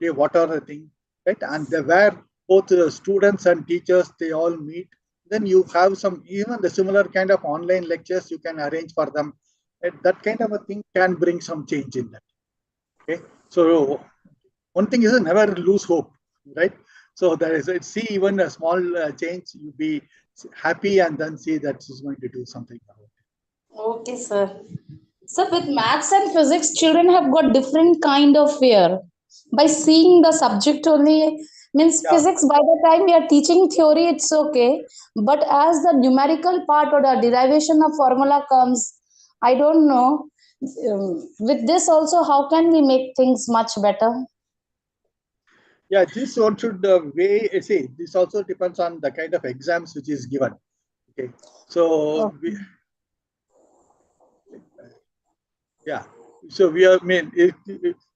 okay, what are the things, right? And where both the students and teachers, they all meet. Then you have some, even the similar kind of online lectures you can arrange for them. And that kind of a thing can bring some change in that. Okay. So one thing is never lose hope, right? So there is, see even a small change, you be happy and then see that is going to do something about it. Okay, sir. So with maths and physics, children have got different kind of fear. By seeing the subject only, means Yeah. physics, by the time we are teaching theory, it's okay. But as the numerical part or the derivation of formula comes, I don't know. With this also, how can we make things much better? Yeah, this one should weigh, see, this also depends on the kind of exams which is given. Okay. So, Okay. yeah. So we are, I mean,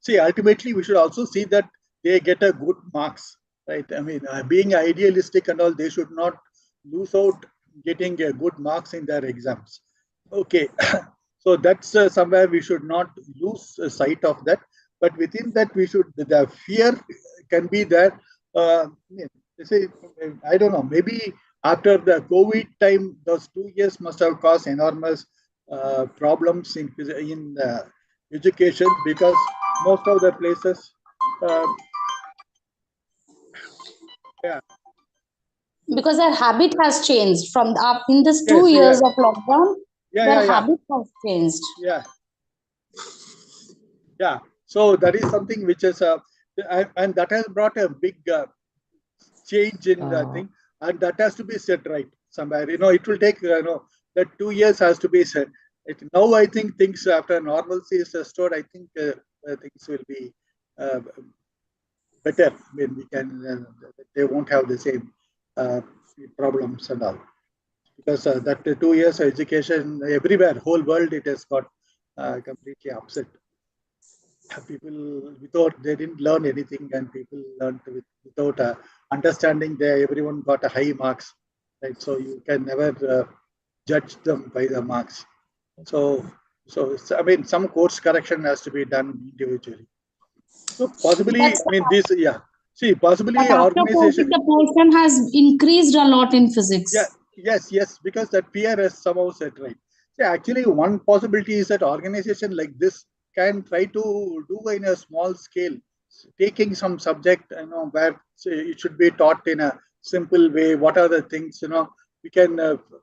see, ultimately we should also see that they get a good marks, right? I mean, being idealistic and all, they should not lose out getting a good marks in their exams. Okay. So that's somewhere we should not lose sight of that. But within that, we should, the fear can be there. Say, I don't know, maybe after the COVID time, those 2 years must have caused enormous problems in education, because most of the places, uh, yeah, Because their habit has changed from in this two yes, years yeah, of lockdown, yeah, their yeah, yeah, habit has changed. yeah, yeah. So that is something which is and that has brought a big change in the Uh, thing, and that has to be set right somewhere. It will take, that 2 years has to be set. Now I think things after normalcy is restored, I think things will be uh, better. I mean, we can, they won't have the same uh, problems and all, because that 2 years of education everywhere, whole world, it has got completely upset. People without, they didn't learn anything, and people learned without understanding. They, everyone got a high marks, right? So you can never judge them by the marks. So, I mean, some course correction has to be done individually. So But, possibly, I mean, this, yeah. See, but possibly after organization, COVID, the portion has increased a lot in yeah, physics. yes, because that fear has somehow set right. See, actually, one possibility is that organization like this can try to do in a small scale, taking some subject, where say, it should be taught in a simple way. What are the things, we can,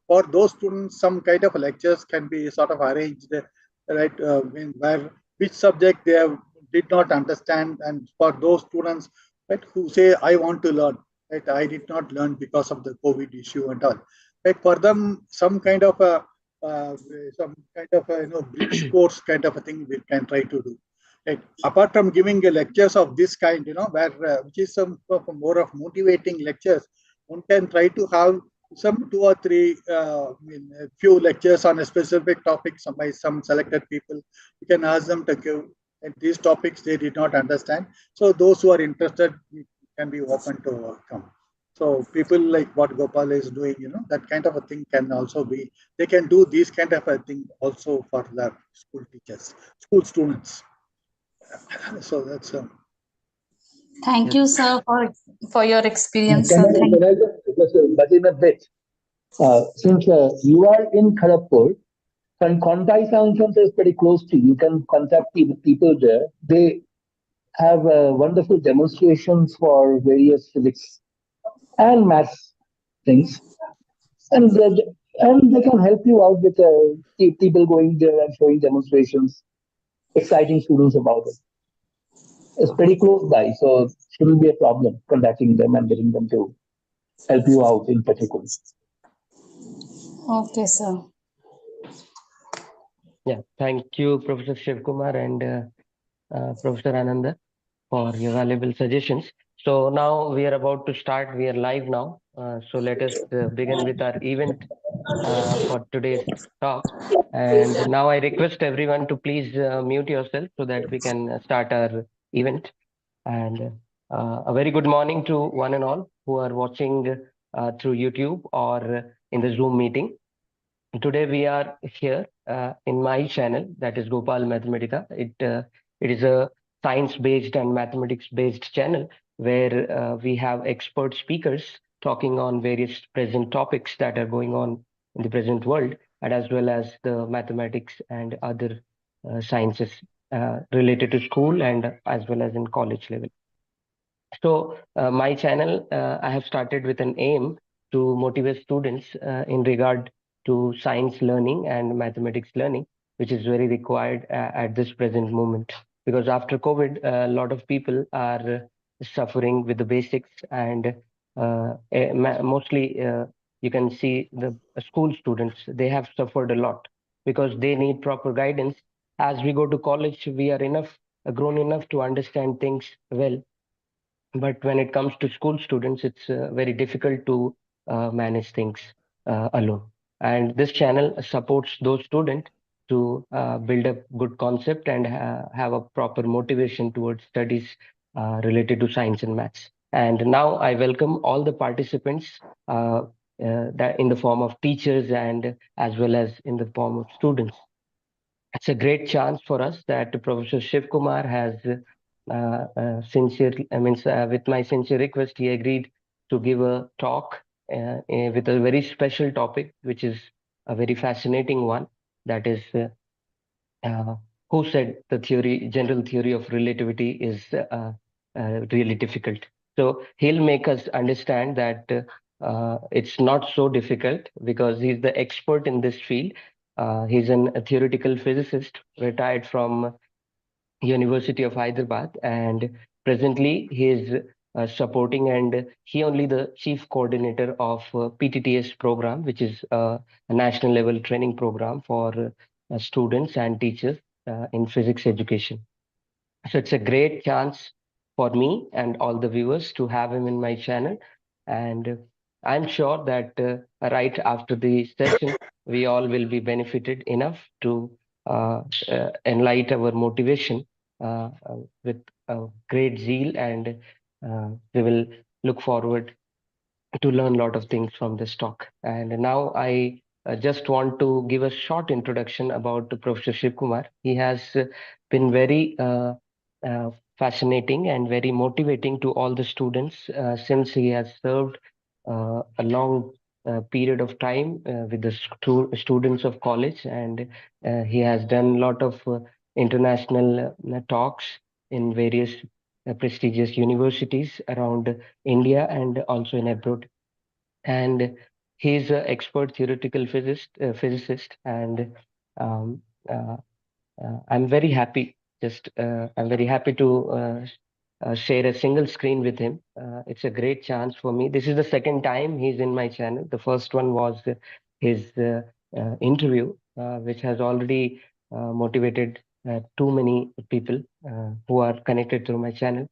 for those students, some kind of lectures can be sort of arranged, right, where which subject they have, did not understand, and for those students, right, who say, I want to learn, right, I did not learn because of the COVID issue and all, right, for them, uh, some kind of a, bridge course kind of a thing we can try to do. Right. Apart from giving lectures of this kind, where which is some of more of motivating lectures, one can try to have some two or three, a few lectures on a specific topic, some by some selected people. You can ask them to give, and these topics they did not understand. So those who are interested can be open to come. So people like what Gopal is doing, that kind of a thing can also be. They can do these kind of a thing also for the school teachers, school students. So that's Thank yes. you, sir, for your experience, Can sir. I, Thank can I just butt in a bit? Since you are in Kharagpur, and Kontai Sound Center is pretty close to you, you can contact people there. They have wonderful demonstrations for various physics and maths things, and they can help you out with people going there and showing demonstrations, exciting students about it. It's pretty close by, so shouldn't be a problem contacting them and getting them to help you out in particular. Okay, sir. Yeah, thank you, Professor Shivakumar and Professor Ananda, for your valuable suggestions. So now we are about to start. We are live now. So let us begin with our event for today's talk. And now I request everyone to please mute yourself so that we can start our event. And a very good morning to one and all who are watching through YouTube or in the Zoom meeting. Today we are here in my channel, that is Gopal Mathematica. It is a science-based and mathematics-based channel where we have expert speakers talking on various present topics that are going on in the present world, and as well as the mathematics and other sciences related to school and as well as in college level. So my channel, I have started with an aim to motivate students in regard to science learning and mathematics learning, which is very required at this present moment. Because after COVID, a lot of people are suffering with the basics, and mostly you can see the school students, they have suffered a lot because they need proper guidance. As we go to college, we are enough grown enough to understand things well, but when it comes to school students, it's very difficult to manage things alone. And this channel supports those students to build a good concept and have a proper motivation towards studies related to science and maths. And now I welcome all the participants that in the form of teachers and as well as in the form of students. It's a great chance for us that Professor Shiv-Kumar has sincerely, I mean, with my sincere request, he agreed to give a talk with a very special topic, which is a very fascinating one. That is, uh, who said the general theory of relativity is really difficult. So he'll make us understand that it's not so difficult because he's the expert in this field. He's a theoretical physicist retired from University of Hyderabad, and presently he is supporting, and he only the chief coordinator of PTTS program, which is a national level training program for students and teachers in physics education. So it's a great chance for me and all the viewers to have him in my channel. And I'm sure that right after the session, we all will be benefited enough to enlighten our motivation with great zeal, and we will look forward to learn a lot of things from this talk. And now I just want to give a short introduction about Professor Shiv Kumar. He has been very fascinating and very motivating to all the students since he has served a long period of time with the students of college, and he has done a lot of international talks in various prestigious universities around India and also in abroad. And he's an expert theoretical physicist, and um, uh, I'm very happy. I'm very happy to share a single screen with him. It's a great chance for me. This is the second time he's in my channel. The first one was his interview, which has already motivated too many people who are connected through my channel.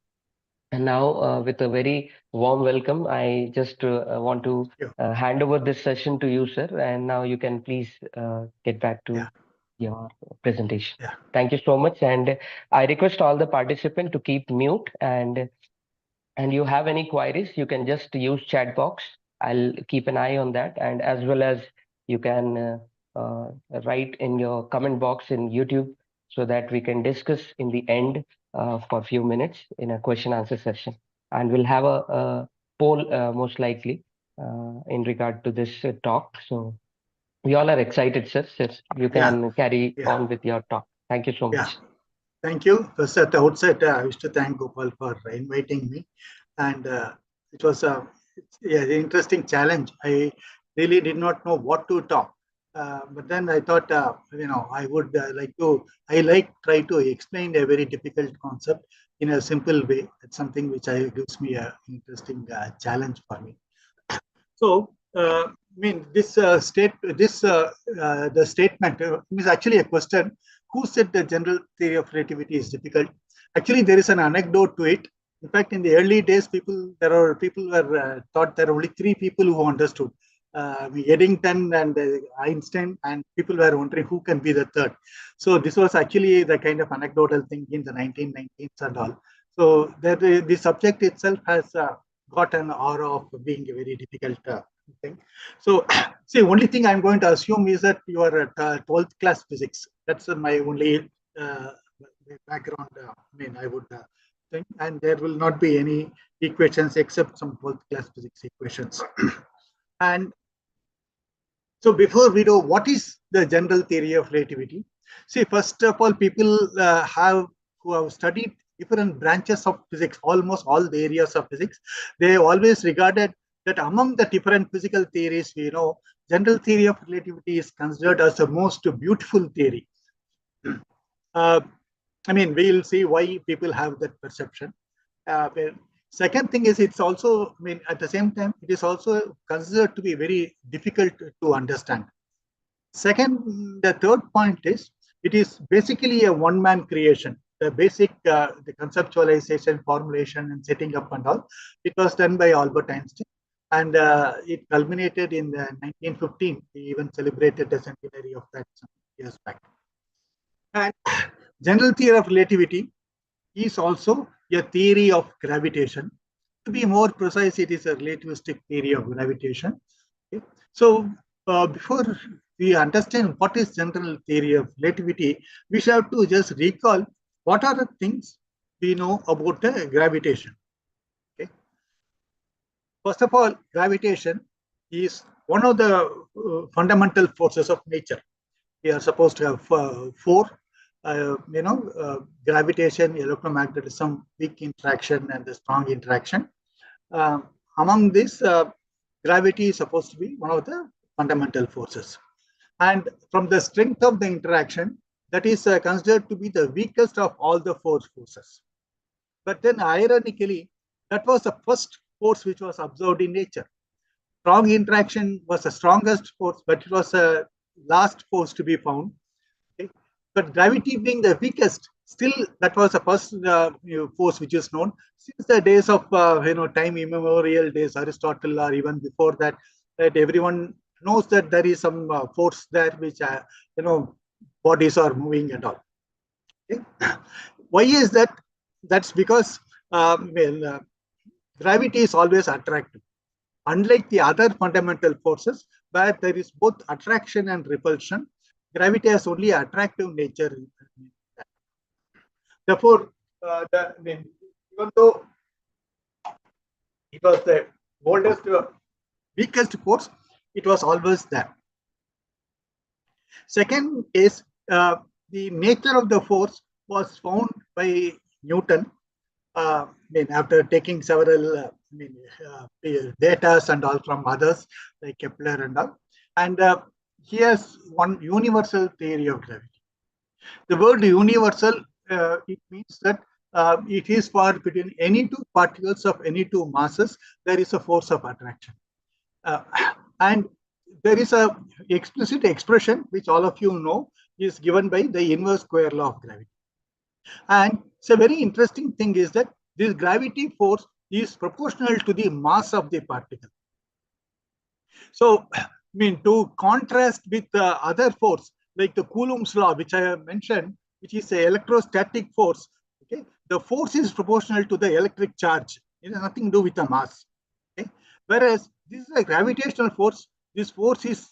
And now, with a very warm welcome, I just want to Yeah. hand over this session to you, sir. And now you can please get back Yeah. to your presentation. Yeah. Thank you so much. And I request all the participants to keep mute, and you have any queries, you can just use chat box. I'll keep an eye on that. And as well as you can write in your comment box in YouTube so that we can discuss in the end for a few minutes in a question answer session. And we'll have a poll most likely in regard to this talk. So we all are excited, sir. Sir, you Yeah. can carry Yeah. on with your talk. Thank you so Yeah. much. Thank you. First, at the outset, I wish to thank Gopal for inviting me, and it was an interesting challenge. I really did not know what to talk, but then I thought, I would I like try to explain a very difficult concept in a simple way. It's something which gives me a interesting challenge for me. So, the statement is actually a question. Who said the general theory of relativity is difficult? Actually, there is an anecdote to it. In fact, in the early days, people were thought there are only three people who understood. Eddington and Einstein, and people were wondering who can be the third. So this was actually the kind of anecdotal thing in the 1990s and all. So that the subject itself has got an aura of being a very difficult thing. So, see, only thing I'm going to assume is that you are at 12th class physics. That's my only background. I would think, and there will not be any equations except some 12th class physics equations. And so before we do, what is the general theory of relativity? See, first of all, people who have studied different branches of physics, almost all the areas of physics, they always regarded that among the different physical theories, we know, general theory of relativity is considered as the most beautiful theory. Uh, we'll see why people have that perception. Second thing is, it's also, at the same time, it is also considered to be very difficult to understand. Second, the third point is, it is basically a one-man creation. The basic, the conceptualization, formulation, and setting up and all, it was done by Albert Einstein. And it culminated in 1915. We even celebrated the centenary of that some years back. And general theory of relativity is also a theory of gravitation. To be more precise, it is a relativistic theory of gravitation. Okay? So before we understand what is general theory of relativity, we have to just recall what are the things we know about gravitation. Okay? First of all, gravitation is one of the fundamental forces of nature. We are supposed to have four, gravitation, electromagnetism, weak interaction, and the strong interaction. Among this, gravity is supposed to be one of the fundamental forces. And from the strength of the interaction, that is considered to be the weakest of all the four forces. But then ironically, that was the first force which was observed in nature. Strong interaction was the strongest force, but it was the last force to be found. Okay? But gravity being the weakest, still that was the first force which is known since the days of time immemorial days, Aristotle, or even before that. That everyone knows that there is some force there which bodies are moving and all. Okay? Why is that? That's because gravity is always attractive. Unlike the other fundamental forces, where there is both attraction and repulsion, gravity has only attractive nature. Therefore, even though it was the oldest, weakest force, it was always there. Second is the nature of the force was found by Newton. After taking several data and all from others like Kepler and all, and he has one universal theory of gravity. The word universal, it means that it is for between any two particles of any two masses, there is a force of attraction. And there is a explicit expression which all of you know is given by the inverse square law of gravity. And so very interesting thing is that this gravity force is proportional to the mass of the particle. So, to contrast with the other force, like the Coulomb's law, which I have mentioned, which is an electrostatic force, okay, the force is proportional to the electric charge. It has nothing to do with the mass. Okay? Whereas this is a gravitational force. This force is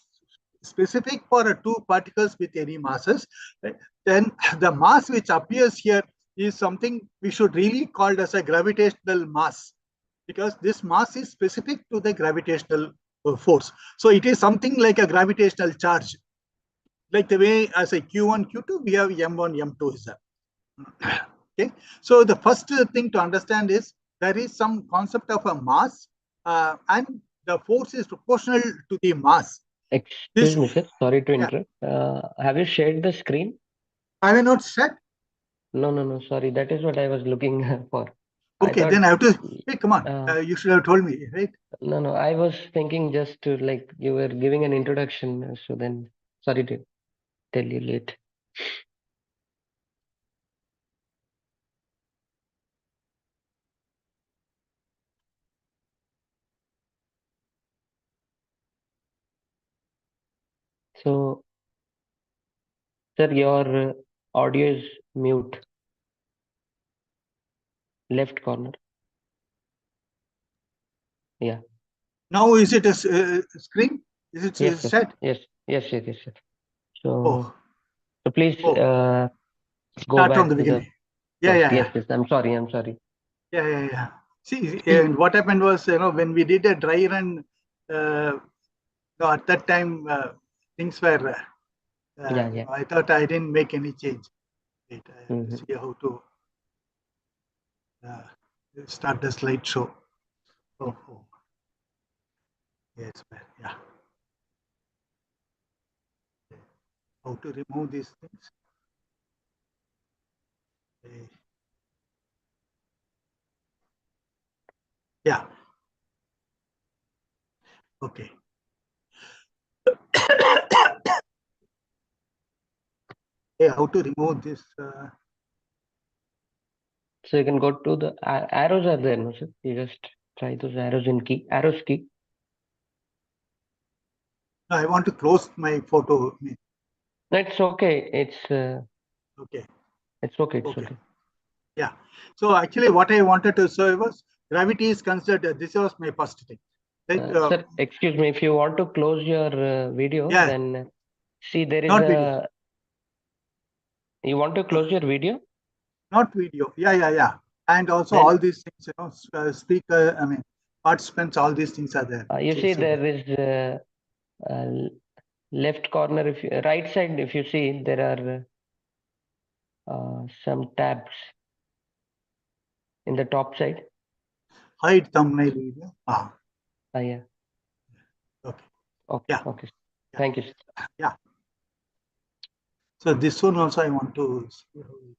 specific for two particles with any masses. Right? Then the mass which appears here is something we should really call as a gravitational mass, because this mass is specific to the gravitational force. So it is something like a gravitational charge, like the way as a Q1, Q2, we have M1, M2 is that. Okay. So the first thing to understand is there is some concept of a mass, and the force is proportional to the mass. Excuse me, sir. Sorry to interrupt. Have you shared the screen? Have I not shared? No. Sorry, that is what I was looking for. Okay, then I have to. Hey, come on. You should have told me, right? No. I was thinking just to, like, you were giving an introduction, so then sorry to tell you late. So, sir, your audio is mute. Left corner. Yeah. Now is it a screen? Is it Yes, set? Yes. So please go Start from back the to the beginning. Yeah, first. yeah, Yes, yeah. yes. I'm sorry. I'm sorry. Yeah. See, See, and what happened was, when we did a dry run, at that time, things were, yeah, yeah. I thought I didn't make any change. Wait, I have to Hmm. see how to uh, start the slideshow. Oh, yes, yeah. How to remove these things? Eh, Yeah, okay. How to remove this? So you can go to the arrows are there, no sir? You just try those arrows in key, arrows key. I want to close my photo. No, it's okay. Okay, It's okay. It's okay. okay. Yeah. So actually, what I wanted to say was gravity is considered. This was my first thing. Right? Sir, excuse me. If you want to close your video, Yeah, then see there is not video, a. You want to uh, close your video? not video. Yeah. And also Then all these things, speaker. I mean, participants. All these things are there. you see See there there. is left corner. If you, right side, if you see there are some tabs in the top side. Hide thumbnail video. Yeah. Okay. Okay. Yeah. Okay. Yeah. Thank you, sir. Yeah. So this one also I want to see how it,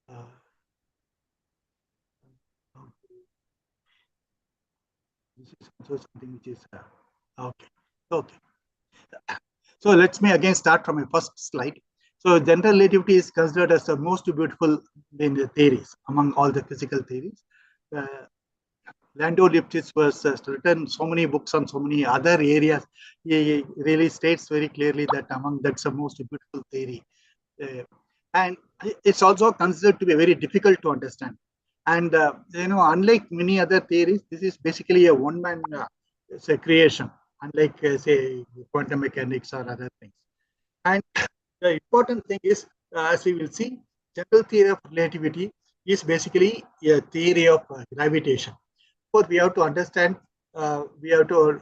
uh, this is also something which is okay. Okay. So let me again start from my first slide. So general relativity is considered as the most beautiful in the theories among all the physical theories. Uh, Lando Lipschitz was written so many books on so many other areas. He really states very clearly that among that's the most beautiful theory. Uh, and it's also considered to be very difficult to understand. And unlike many other theories, this is basically a one-man say creation, unlike say quantum mechanics or other things. And the important thing is, as we will see, general theory of relativity is basically a theory of gravitation. But we have to understand, we have to,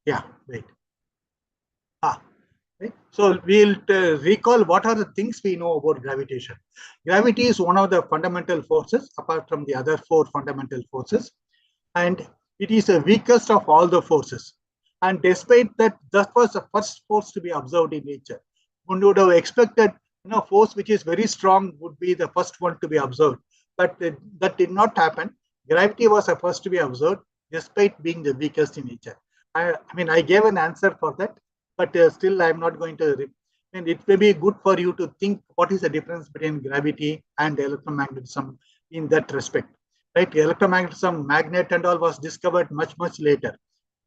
yeah, wait. Ah, right. So we'll recall what are the things we know about gravitation. Gravity is one of the fundamental forces, apart from the other four fundamental forces, and it is the weakest of all the forces. And despite that, that was the first force to be observed in nature. One would have expected, force which is very strong would be the first one to be observed, but that did not happen. Gravity was the first to be observed, despite being the weakest in nature. I mean, I gave an answer for that, but still, I'm not going to. And it may be good for you to think what is the difference between gravity and electromagnetism in that respect. Right, electromagnetism, magnet and all was discovered much later,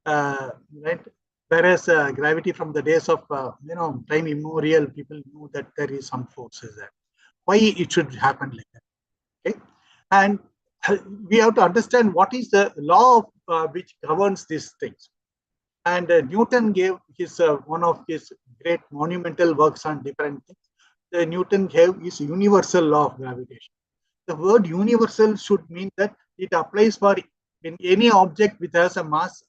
right? Whereas gravity from the days of time immemorial, people knew that there is some forces there. Why it should happen like that? Okay, and we have to understand what is the law of, which governs these things. And Newton gave his one of his great monumental works on different things. Newton gave his universal law of gravitation. The word universal should mean that it applies for in any object which has a mass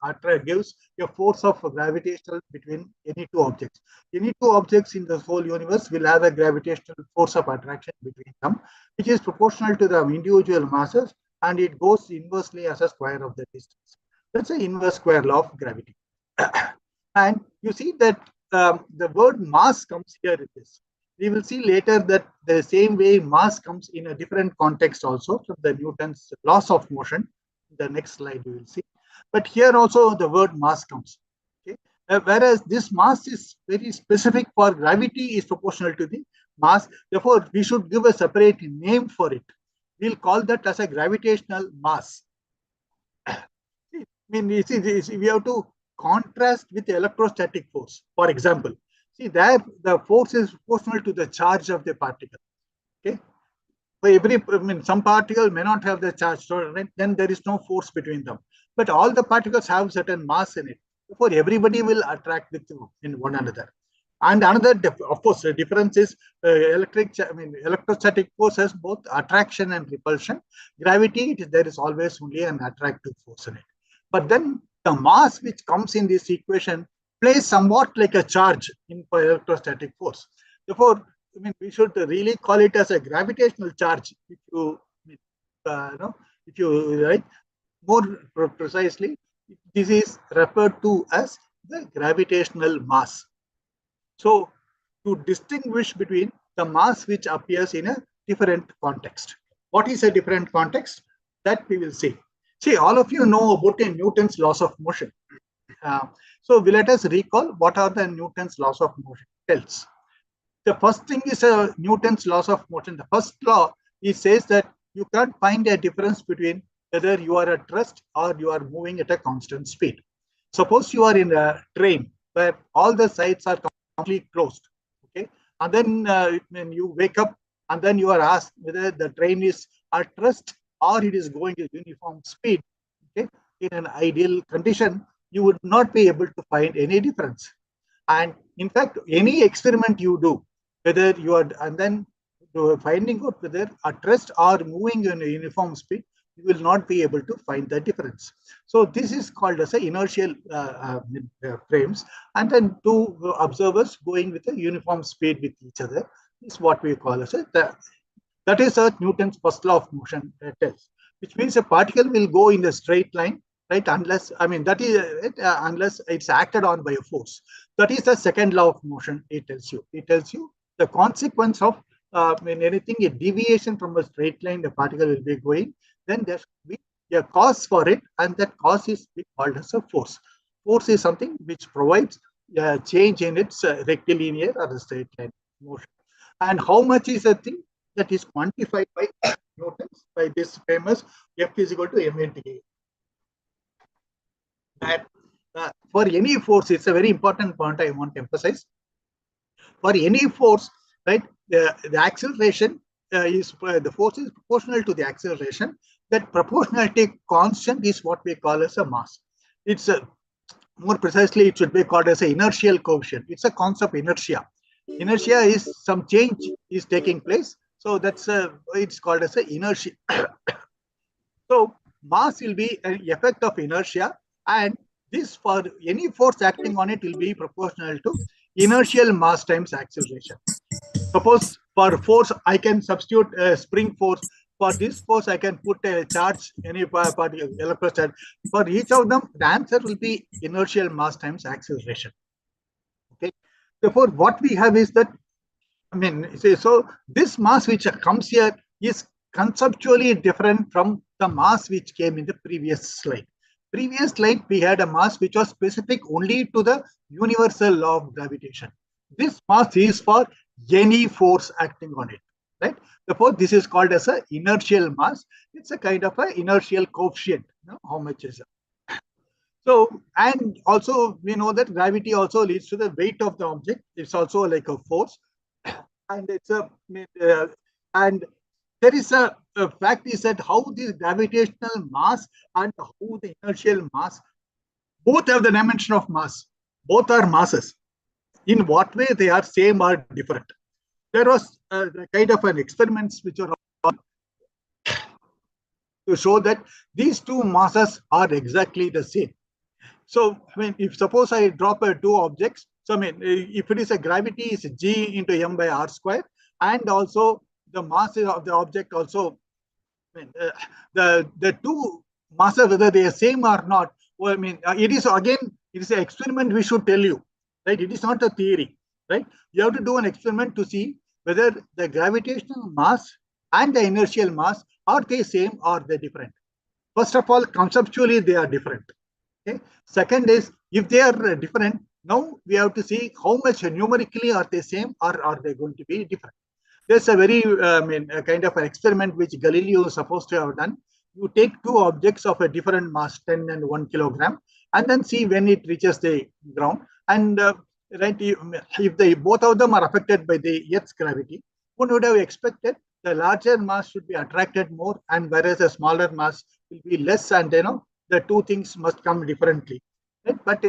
gives a force of gravitational between any two objects. Any two objects in the whole universe will have a gravitational force of attraction between them, which is proportional to the individual masses, and it goes inversely as a square of the distance. That's the inverse square law of gravity. And you see that the word mass comes here in this. We will see later that the same way mass comes in a different context also from the Newton's laws of motion. The next slide we will see. But here also the word mass comes. Okay? Whereas this mass is very specific for gravity is proportional to the mass. Therefore, we should give a separate name for it. We'll call that as a gravitational mass. I mean, you see, we have to contrast with electrostatic force. For example, see there the force is proportional to the charge of the particle. Okay, for I mean, some particle may not have the charge, so right, then there is no force between them. But all the particles have certain mass in it. Therefore, everybody will attract with in one another. And another, of course, the difference is electrostatic force has both attraction and repulsion. Gravity, there is always only an attractive force in it. But then the mass which comes in this equation plays somewhat like a charge in electrostatic force. Therefore, we should really call it as a gravitational charge. If you, if you write more precisely, this is referred to as the gravitational mass. So, to distinguish between the mass which appears in a different context. What is a different context? That we will see. See, all of you know about Newton's laws of motion. So, let us recall what are the Newton's laws of motion tells. The first thing is Newton's laws of motion. The first law, he says that you can't find a difference between whether you are at rest or you are moving at a constant speed. Suppose you are in a train where all the sides are completely closed, okay, and then when you wake up and then you are asked whether the train is at rest or it is going at uniform speed, okay, in an ideal condition, you would not be able to find any difference. And in fact, any experiment you do, whether you are, and then finding out whether at rest or moving in a uniform speed, you will not be able to find the difference. So this is called as a inertial frames, and then two observers going with a uniform speed with each other is what we call as a, that is a Newton's first law of motion tells, which means a particle will go in a straight line, right? Unless, that is unless it's acted on by a force. That is the second law of motion. It tells you. It tells you the consequence of anything, a deviation from a straight line, the particle will be going. Then there should be a cause for it, and that cause is called as a force. Force is something which provides a change in its rectilinear or the straight line motion. And how much is a thing that is quantified by Newton's, by this famous F is equal to m into A. That for any force, it's a very important point I want to emphasize. For any force, right, the acceleration is the force is proportional to the acceleration. That proportionality constant is what we call as a mass. It's more precisely, it should be called as an inertial coefficient. It's a concept of inertia. Inertia is some change is taking place. So that's it's called as an inertia. So mass will be an effect of inertia, and this, for any force acting on it, will be proportional to inertial mass times acceleration. Suppose for force, I can substitute a spring force. For this force, I can put a charge, any particle, electrostatic. For each of them, the answer will be inertial mass times acceleration. Okay. Therefore, what we have is that, so this mass which comes here is conceptually different from the mass which came in the previous slide. Previous slide, we had a mass which was specific only to the universal law of gravitation. This mass is for any force acting on it, right? Therefore, this is called as an inertial mass. It's a kind of an inertial coefficient. How much is it? So, and also we know that gravity also leads to the weight of the object. It's also like a force, and it's a and there is a fact is that how this gravitational mass and how the inertial mass both have the dimension of mass. Both are masses. In what way they are same or different? There was kind of an experiments which are to show that these two masses are exactly the same. So, if suppose I drop two objects, so if it is a gravity is g into m by r square, and also the mass of the object also, the two masses, whether they are same or not. Well, it is again, it is an experiment we should tell you, right? It is not a theory, right? You have to do an experiment to see whether the gravitational mass and the inertial mass are they same or they different. First of all, conceptually they are different. Okay. Second is, if they are different, now we have to see how much numerically are they same or are they going to be different. There's a very a kind of an experiment which Galileo is supposed to have done. You take two objects of a different mass, 10 and 1 kilogram, and then see when it reaches the ground. And right, if they both of them are affected by the Earth's gravity, one would have expected the larger mass should be attracted more, and whereas the smaller mass will be less, and the two things must come differently. right? But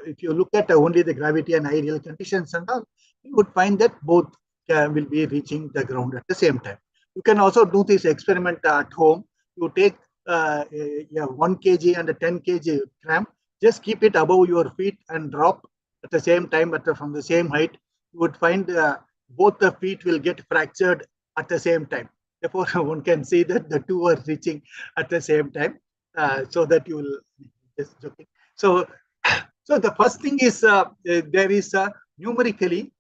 if you look at only the gravity and ideal conditions and all, you would find that both will be reaching the ground at the same time. You can also do this experiment at home. You take 1 kg and a 10 kg cram, just keep it above your feet and drop at the same time, from the same height. You would find both the feet will get fractured at the same time. Therefore, one can see that the two are reaching at the same time. So that you will just joking. So, so the first thing is there is numerically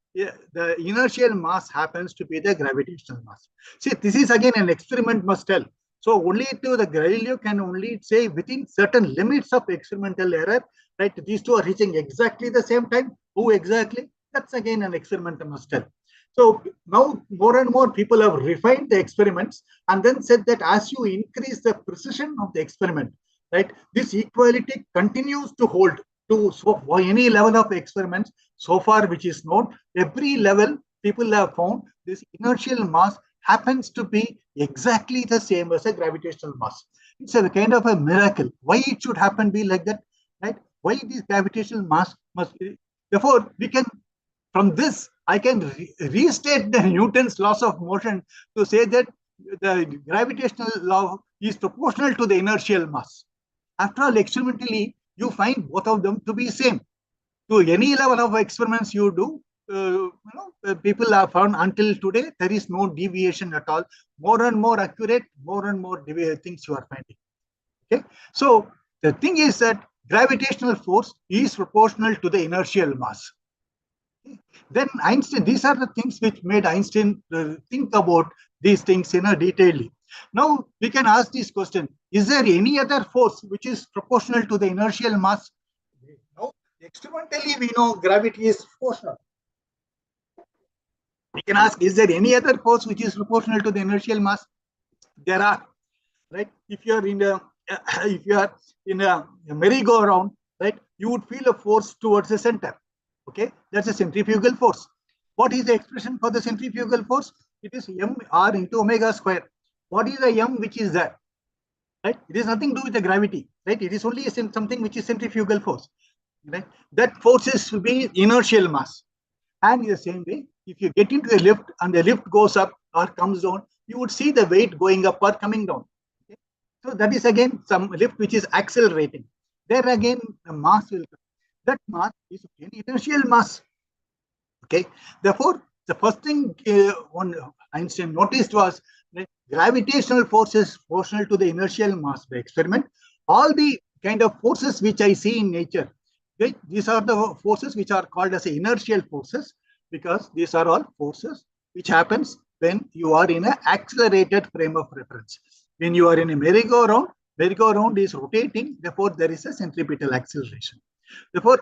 the inertial mass happens to be the gravitational mass. See, this is again an experiment must tell. So only to the Galileo can only say within certain limits of experimental error, right? These two are reaching exactly the same time. Who exactly? That's again an experiment must tell. So now more and more people have refined the experiments and then said that as you increase the precision of the experiment, right, this equality continues to hold to for any level of experiments so far which is known. Every level people have found this inertial mass happens to be exactly the same as a gravitational mass. It's a kind of a miracle. Why it should happen be like that, right? Why this gravitational mass must be? Therefore, we can from this I can restate the Newton's laws of motion to say that the gravitational law is proportional to the inertial mass. After all, experimentally, you find both of them to be same. To any level of experiments you do, people have found until today there is no deviation at all. More and more accurate, more and more things you are finding. Okay, so the thing is that gravitational force is proportional to the inertial mass. Then Einstein, these are the things which made Einstein think about these things in a detailedly. Now we can ask this question: is there any other force which is proportional to the inertial mass? No. Experimentally, we know gravity is proportional. We can ask: is there any other force which is proportional to the inertial mass? There are, right? If you are in a if you are in a merry-go-round, right, you would feel a force towards the center. Okay, that's a centrifugal force. What is the expression for the centrifugal force? It is mr into omega square. What is the m which is there? Right, it is nothing to do with the gravity. Right, it is only something which is centrifugal force. Right, that force is to be inertial mass. And in the same way, if you get into a lift and the lift goes up or comes down, you would see the weight going up or coming down. Okay? So that is again some lift which is accelerating. There again, the mass will come. That mass is an inertial mass. Okay. Therefore, the first thing one Einstein noticed was that gravitational forces proportional to the inertial mass by experiment. All the kind of forces which I see in nature, okay, these are the forces which are called as inertial forces because these are all forces which happens when you are in an accelerated frame of reference. When you are in a merry-go-round is rotating, therefore there is a centripetal acceleration. Therefore,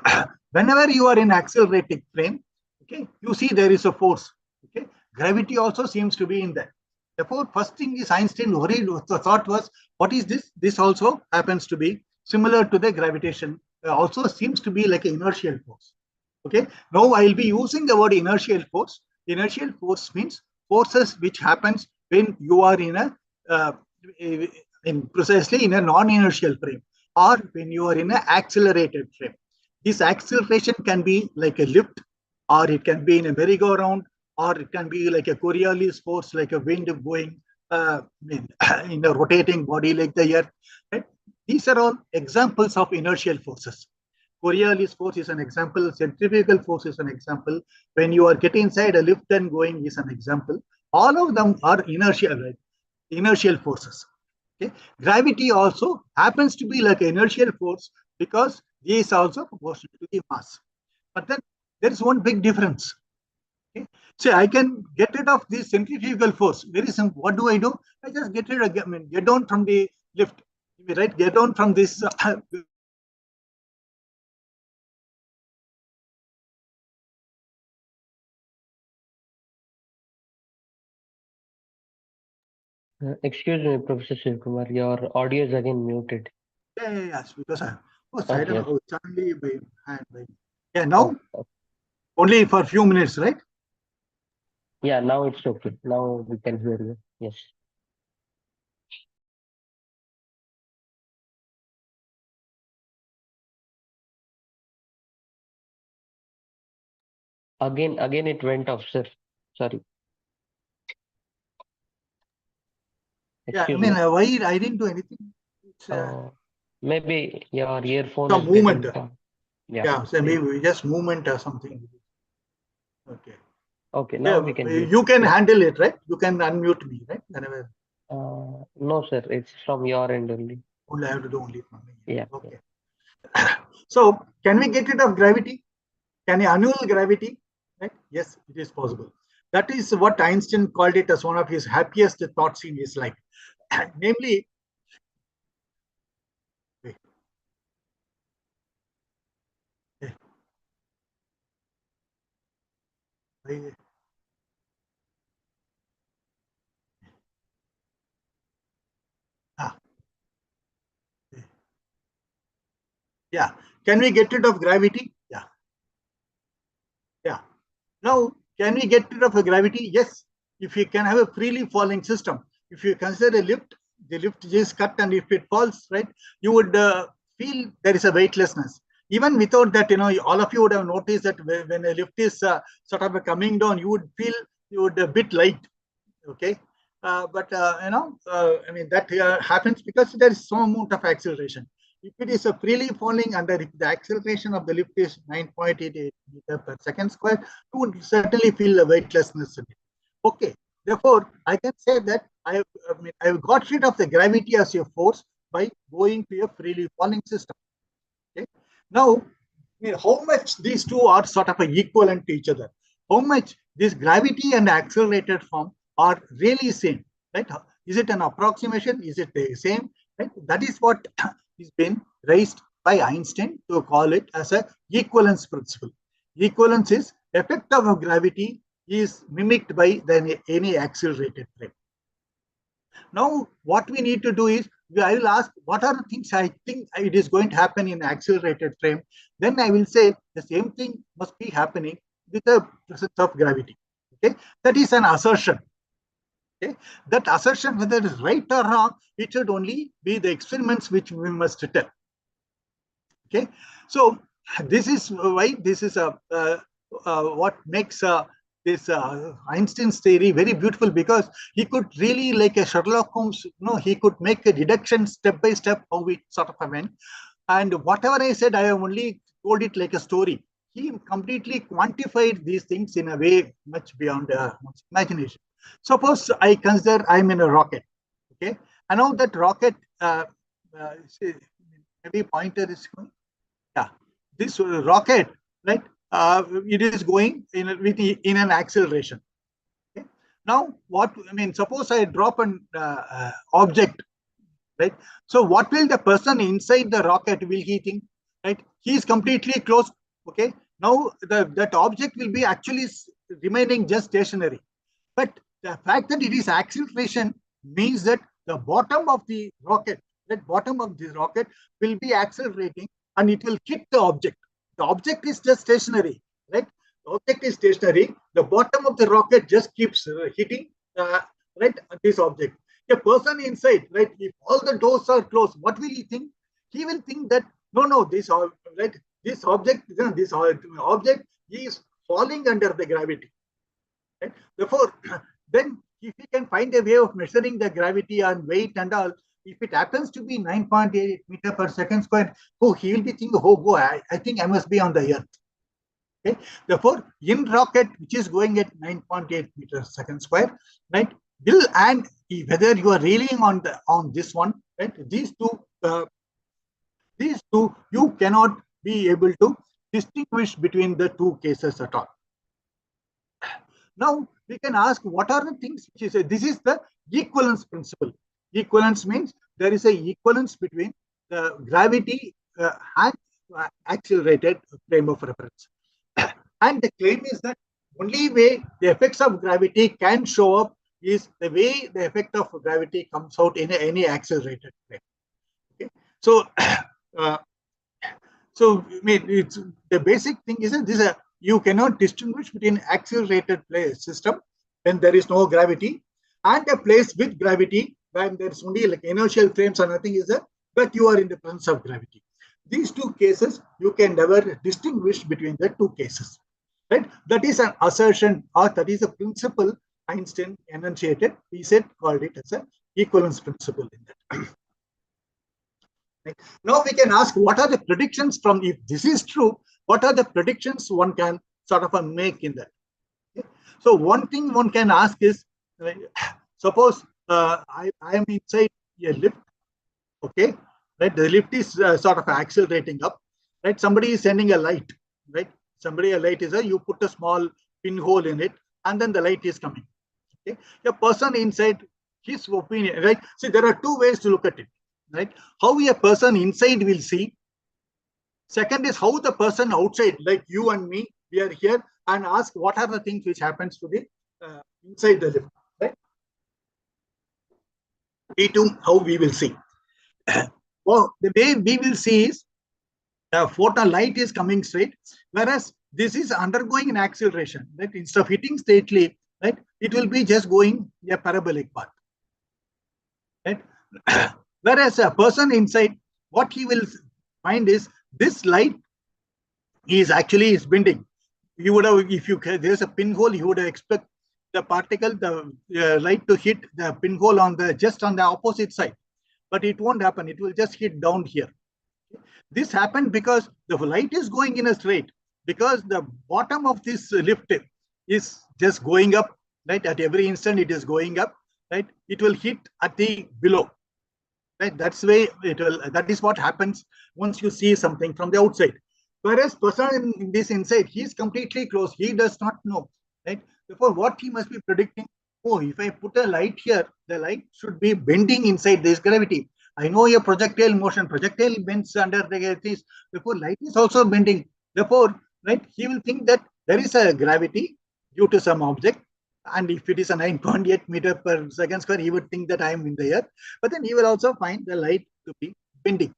whenever you are in accelerating frame, okay, you see there is a force. Okay, gravity also seems to be in there. Therefore, first thing is Einstein worried. The thought was, what is this? This also happens to be similar to the gravitation. Also seems to be like an inertial force. Okay. Now I'll be using the word inertial force. Inertial force means forces which happens when you are in a precisely in a non-inertial frame or when you are in an accelerated frame. This acceleration can be like a lift, or it can be in a merry-go-round, or it can be like a Coriolis force, like a wind going in a rotating body like the Earth. Right? These are all examples of inertial forces. Coriolis force is an example. Centrifugal force is an example. When you are getting inside a lift and going is an example. All of them are inertial, right? Inertial forces. Okay. Gravity also happens to be like an inertial force because G is also proportional to the mass. But then there is one big difference. Okay. So I can get rid of this centrifugal force. Very simple. What do? I just get rid of, get down from the lift. Right? Get down from this Excuse me, Professor Sivakumar, your audio is again muted. yes, because I don't Okay. know. Suddenly by hand. Yeah, Oh, now only for a few minutes, right? yeah, now it's okay. Now we can hear you. Yes. Again, it went off, sir. Sorry. Yeah, I Excuse mean, me. why I didn't do anything? It's Maybe your earphone some is movement. getting down. Yeah. Yeah, so maybe just movement or something. Okay. Okay, now Yeah, we can hear. you can Yeah. handle it, right? You can unmute me, right? Whenever No, sir. It's from your end only. only I have to do only from me. Yeah. Okay. So can we get rid of gravity? Can you annul gravity? Right? Yes, it is possible. That is what Einstein called it as one of his happiest thoughts in his life. Namely, eh, eh, eh, ah, eh, yeah. Can we get rid of gravity? Yeah. Yeah. Now, can we get rid of a gravity? Yes. If you can have a freely falling system, if you consider a lift, the lift is cut, and if it falls, right, you would feel there is a weightlessness. Even without that, all of you would have noticed that when a lift is sort of coming down, you would a bit light. Okay. But I mean, that happens because there is some amount of acceleration. If it is a freely falling under, if the acceleration of the lift is 9.88 meter per second square, you would certainly feel a weightlessness in it. Okay. Therefore, I can say that I've got rid of the gravity as a force by going to a freely falling system. Okay. Now, how much these two are sort of equivalent to each other? How much this gravity and accelerated form are really same? Right? Is it an approximation? Is it the same? Right? That is what is been raised by Einstein to call it as a equivalence principle. Equivalence is effect of gravity is mimicked by any accelerated frame. Now, what we need to do is, I will ask, what are the things I think it is going to happen in accelerated frame? Then I will say the same thing must be happening with the presence of gravity. Okay, that is an assertion. Okay, that assertion, whether it is right or wrong, it should only be the experiments which we must tell. Okay, so this is why this is what makes this Einstein's theory very beautiful, because he could really, like a Sherlock Holmes, he could make a deduction step by step how it sort of went. And whatever I said, I have only told it like a story. He completely quantified these things in a way much beyond imagination. Suppose I consider I'm in a rocket, okay, and now that rocket, maybe pointer is going. Yeah, this rocket, right? It is going in an acceleration. Okay? Now, what I mean, suppose I drop an object, right? So, what will the person inside the rocket will he think? Right? He is completely closed. Okay. Now, that object will be actually remaining just stationary. But the fact that it is acceleration means that the bottom of the rocket, that bottom of the rocket will be accelerating, and it will hit the object. The object is just stationary, right? The object is stationary. The bottom of the rocket just keeps hitting, right, this object. A person inside, right? If all the doors are closed, what will he think? He will think that no, right, this object, this object is falling under the gravity. Right? Therefore, then if we can find a way of measuring the gravity and weight and all, if it happens to be 9.8 meter per second square, oh, he will be thinking, oh, I think I must be on the earth. Okay. Therefore, in rocket, which is going at 9.8 meters second square, right, will, and whether you are railing on this one, right, these two, you cannot be able to distinguish between the two cases at all. Now, we can ask, what are the things which is, this is the equivalence principle. Equivalence means there is a equivalence between the gravity and accelerated frame of reference. And the claim is that only way the effects of gravity can show up is the way the effect of gravity comes out in any accelerated frame. Okay? So, uh, so I mean, it's the basic thing is that you cannot distinguish between accelerated system when there is no gravity, and a place with gravity when there is only like inertial frames or nothing is there, but you are in the presence of gravity. These two cases you can never distinguish between the two cases. right? That is an assertion, or that is a principle Einstein enunciated. He said, called it as an equivalence principle in that. Right? Now we can ask, what are the predictions from, if this is true, what are the predictions one can sort of make in that? Okay? So one thing one can ask is, suppose I am inside a lift, okay, right? The lift is sort of accelerating up, right? Somebody is sending a light, right? Somebody, a light is you put a small pinhole in it, and then the light is coming. Okay, a person inside, his opinion, right? See, there are two ways to look at it, right? How a person inside will see. Second is how the person outside, like you and me, we are here and ask what are the things which happens to the inside the lift, right? We too, how we will see. Well, the way we will see is the photon light is coming straight, whereas this is undergoing an acceleration, right? Instead of hitting straightly, right, it will be just going a parabolic path, right? Whereas a person inside, what he will find is this light is bending. You would have, if you there's a pinhole, you would expect the particle, the light to hit the pinhole on the just on the opposite side, but it won't happen. It will just hit down here. This happened because the light is going in a straight, because the bottom of this lift is just going up, right? At every instant it is going up, right? It will hit at the below, right? That's the way it will, that is what happens once you see something from the outside. Whereas person in this inside, he is completely closed, he does not know, right? Therefore what he must be predicting, oh, if I put a light here, the light should be bending inside this gravity. I know a projectile motion, projectile bends under the this, therefore light is also bending. Therefore, right, he will think that there is a gravity due to some object, and if it is a 9.8 meter per second square, he would think that I am in the earth. But then he will also find the light to be bending.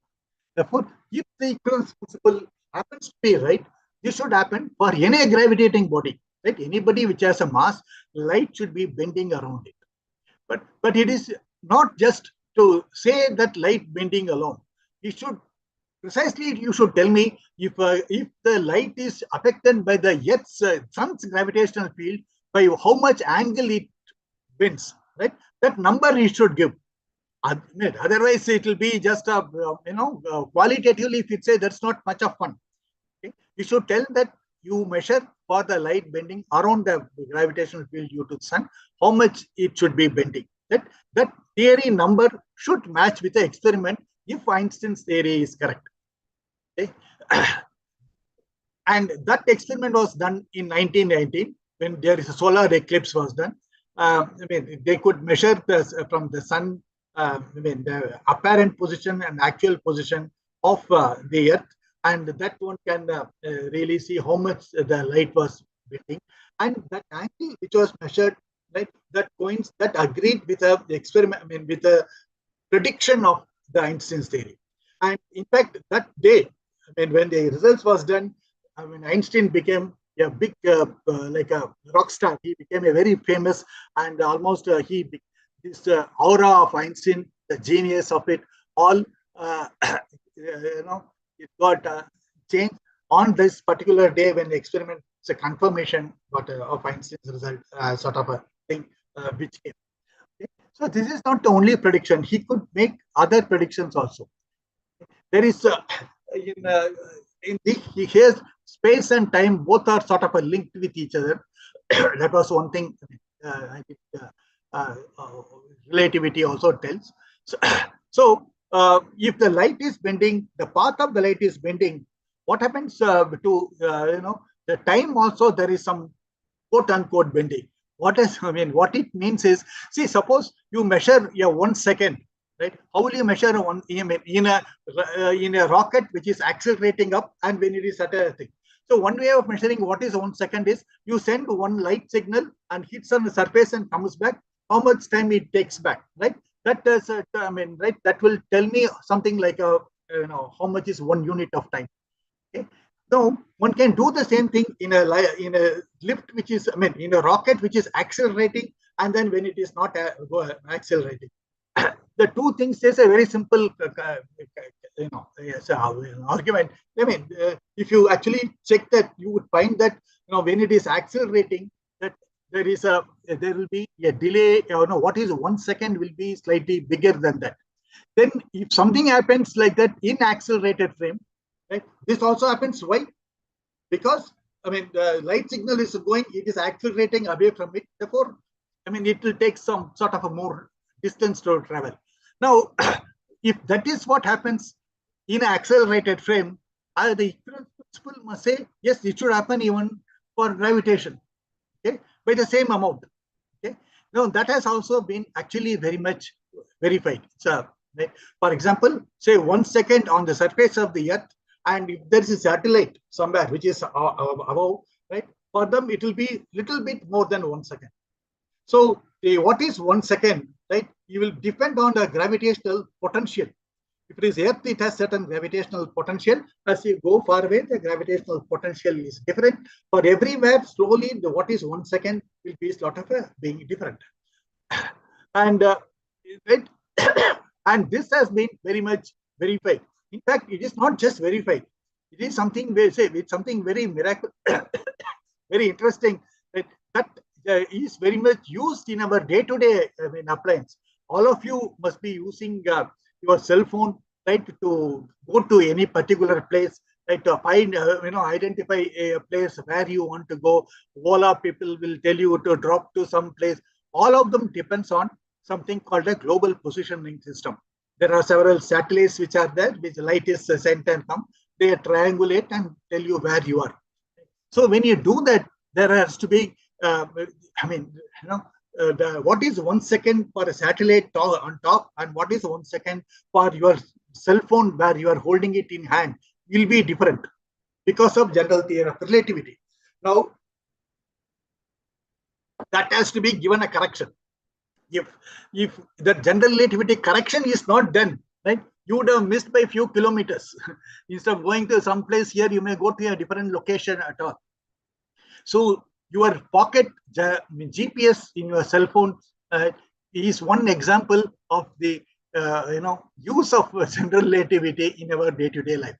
Therefore, if the equivalence principle happens to be right, this should happen for any gravitating body, right? Anybody which has a mass, light should be bending around it. But it is not just to say that light bending alone. It should precisely, you should tell me if the light is affected by the Earth's sun's gravitational field, by how much angle it bends, right? That number it should give. Otherwise, it will be just a qualitatively. If you say, that's not much of fun. Okay? You should tell that you measure for the light bending around the gravitational field due to the sun, how much it should be bending. That theory number should match with the experiment if Einstein's theory is correct. Okay? And that experiment was done in 1919 when there is a solar eclipse was done. I mean, they could measure from the sun, the apparent position and actual position of the Earth, and that one can really see how much the light was bending, and that angle which was measured, right, that agreed with the experiment, I mean, with the prediction of the Einstein's theory. And in fact, that day, I mean, when the results was done, I mean, Einstein became a big, like a rock star. He became a very famous, and almost this aura of Einstein, the genius of it, all it got changed on this particular day when the experiment, it's a confirmation of Einstein's result, sort of a thing which came. Okay? So this is not the only prediction. He could make other predictions also. There is in here's space and time, both are sort of linked with each other. That was one thing I think relativity also tells. So if the light is bending, the path of the light is bending, what happens to the time also, there is some quote unquote bending. What it means is, see, suppose you measure 1 second, right? How will you measure in a rocket which is accelerating up, and when it is at a thing? So one way of measuring what is 1 second is you send one light signal and hits on the surface and comes back. How much time it takes back, right? That does, right? That will tell me something like how much is 1 unit of time. Okay. Now one can do the same thing in a lift which is, in a rocket which is accelerating, and then when it is not accelerating. The two things, there's a very simple as an argument. I mean, if you actually check that, you would find that when it is accelerating, that there will be a delay. What is 1 second will be slightly bigger than that. Then, if something happens like that in accelerated frame, right? This also happens. Why? Because the light signal is going, it is accelerating away from it. Therefore, it will take some sort of a more distance to travel. Now, if that is what happens in an accelerated frame, the equivalence principle must say, yes, it should happen even for gravitation, okay, by the same amount. Okay. Now, that has also been actually very much verified. So, right? For example, say 1 second on the surface of the Earth, and if there is a satellite somewhere which is above, right? For them, it will be little bit more than 1 second. So, what is 1 second, right? You will depend on the gravitational potential. If it is Earth, it has certain gravitational potential. As you go far away, the gravitational potential is different. For everywhere, slowly, what is 1 second will be sort of being different. And and this has been very much verified. In fact, it is not just verified. It is something it's something very miraculous, very interesting. That is very much used in our day-to-day appliance. All of you must be using your cell phone, right, to go to any particular place, right, to find, identify a place where you want to go. Voila, people will tell you to drop to some place. All of them depends on something called a global positioning system. There are several satellites which are there, which light is sent and come. They triangulate and tell you where you are. So when you do that, there has to be, what is 1 second for a satellite on top, and what is 1 second for your cell phone where you are holding it in hand will be different because of general theory of relativity. Now, that has to be given a correction. If the general relativity correction is not done, right, you would have missed by a few kilometers. Instead of going to some place here, you may go to a different location at all. So your pocket GPS in your cell phone is one example of the use of general relativity in our day-to-day life.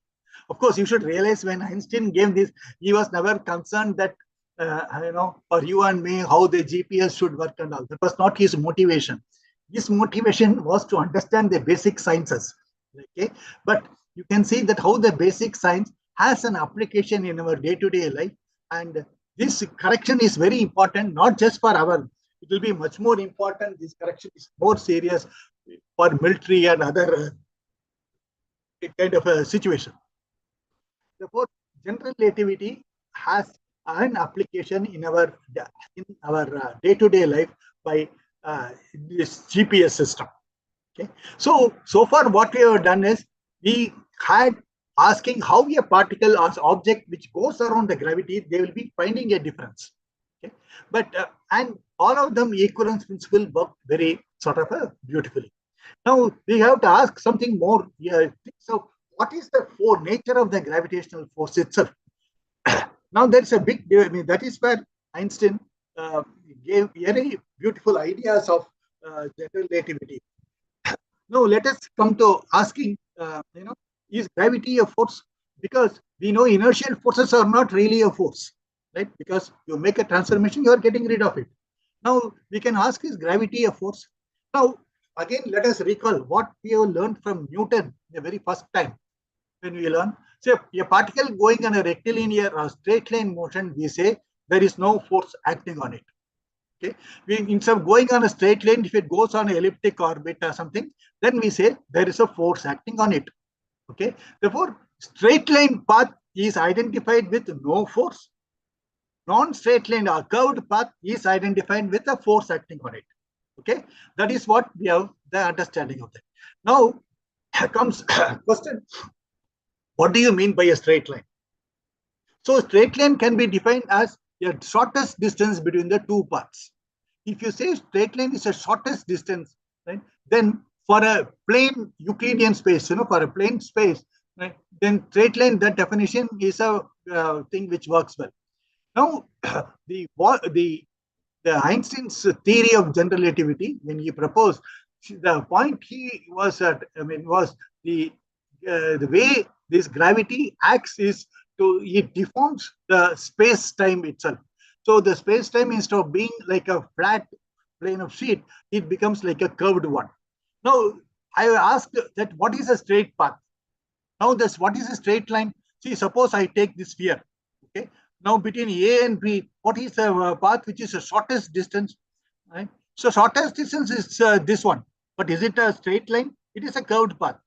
Of course, you should realize when Einstein gave this, he was never concerned that for you and me, how the GPS should work and all. That was not his motivation. His motivation was to understand the basic sciences. Okay, but you can see that how the basic science has an application in our day-to-day life, and this correction is very important, not just for our. It will be much more important. This correction is more serious for military and other kind of a situation. Therefore, general relativity has an application in our day-to-day life by this GPS system. Okay, so far what we have done is we had asking how a particle or object which goes around the gravity, they will be finding a difference. Okay, but and all of them equivalence principle work very sort of beautifully. Now we have to ask something more here. So what is the nature of the gravitational force itself? Now there's a big, that is where Einstein gave very beautiful ideas of general relativity. Now let us come to asking, is gravity a force? Because we know inertial forces are not really a force, right? Because you make a transformation, you are getting rid of it. Now we can ask, is gravity a force? Now again, let us recall what we have learned from Newton the very first time when we learn. Say a particle going on a rectilinear or straight line motion, we say there is no force acting on it. Okay, instead of going on a straight line, if it goes on an elliptic orbit or something, then we say there is a force acting on it. Okay, therefore, straight line path is identified with no force. Non-straight line or curved path is identified with a force acting on it. Okay, that is what we have the understanding of that. Now comes question: what do you mean by a straight line? So a straight line can be defined as the shortest distance between the two paths. If you say straight line is the shortest distance, right, then for a plane Euclidean space, for a plane space, right, then straight line, that definition is a thing which works well. Now, the Einstein's theory of general relativity, when he proposed, the point he was at, was the the way this gravity acts is it deforms the space-time itself. So the space-time, instead of being like a flat plane of sheet, it becomes like a curved one. Now, I asked that what is a straight path? Now, this what is a straight line? See, suppose I take this sphere. Okay. Now, between A and B, what is the path which is the shortest distance? Right. So, shortest distance is this one. But is it a straight line? It is a curved path.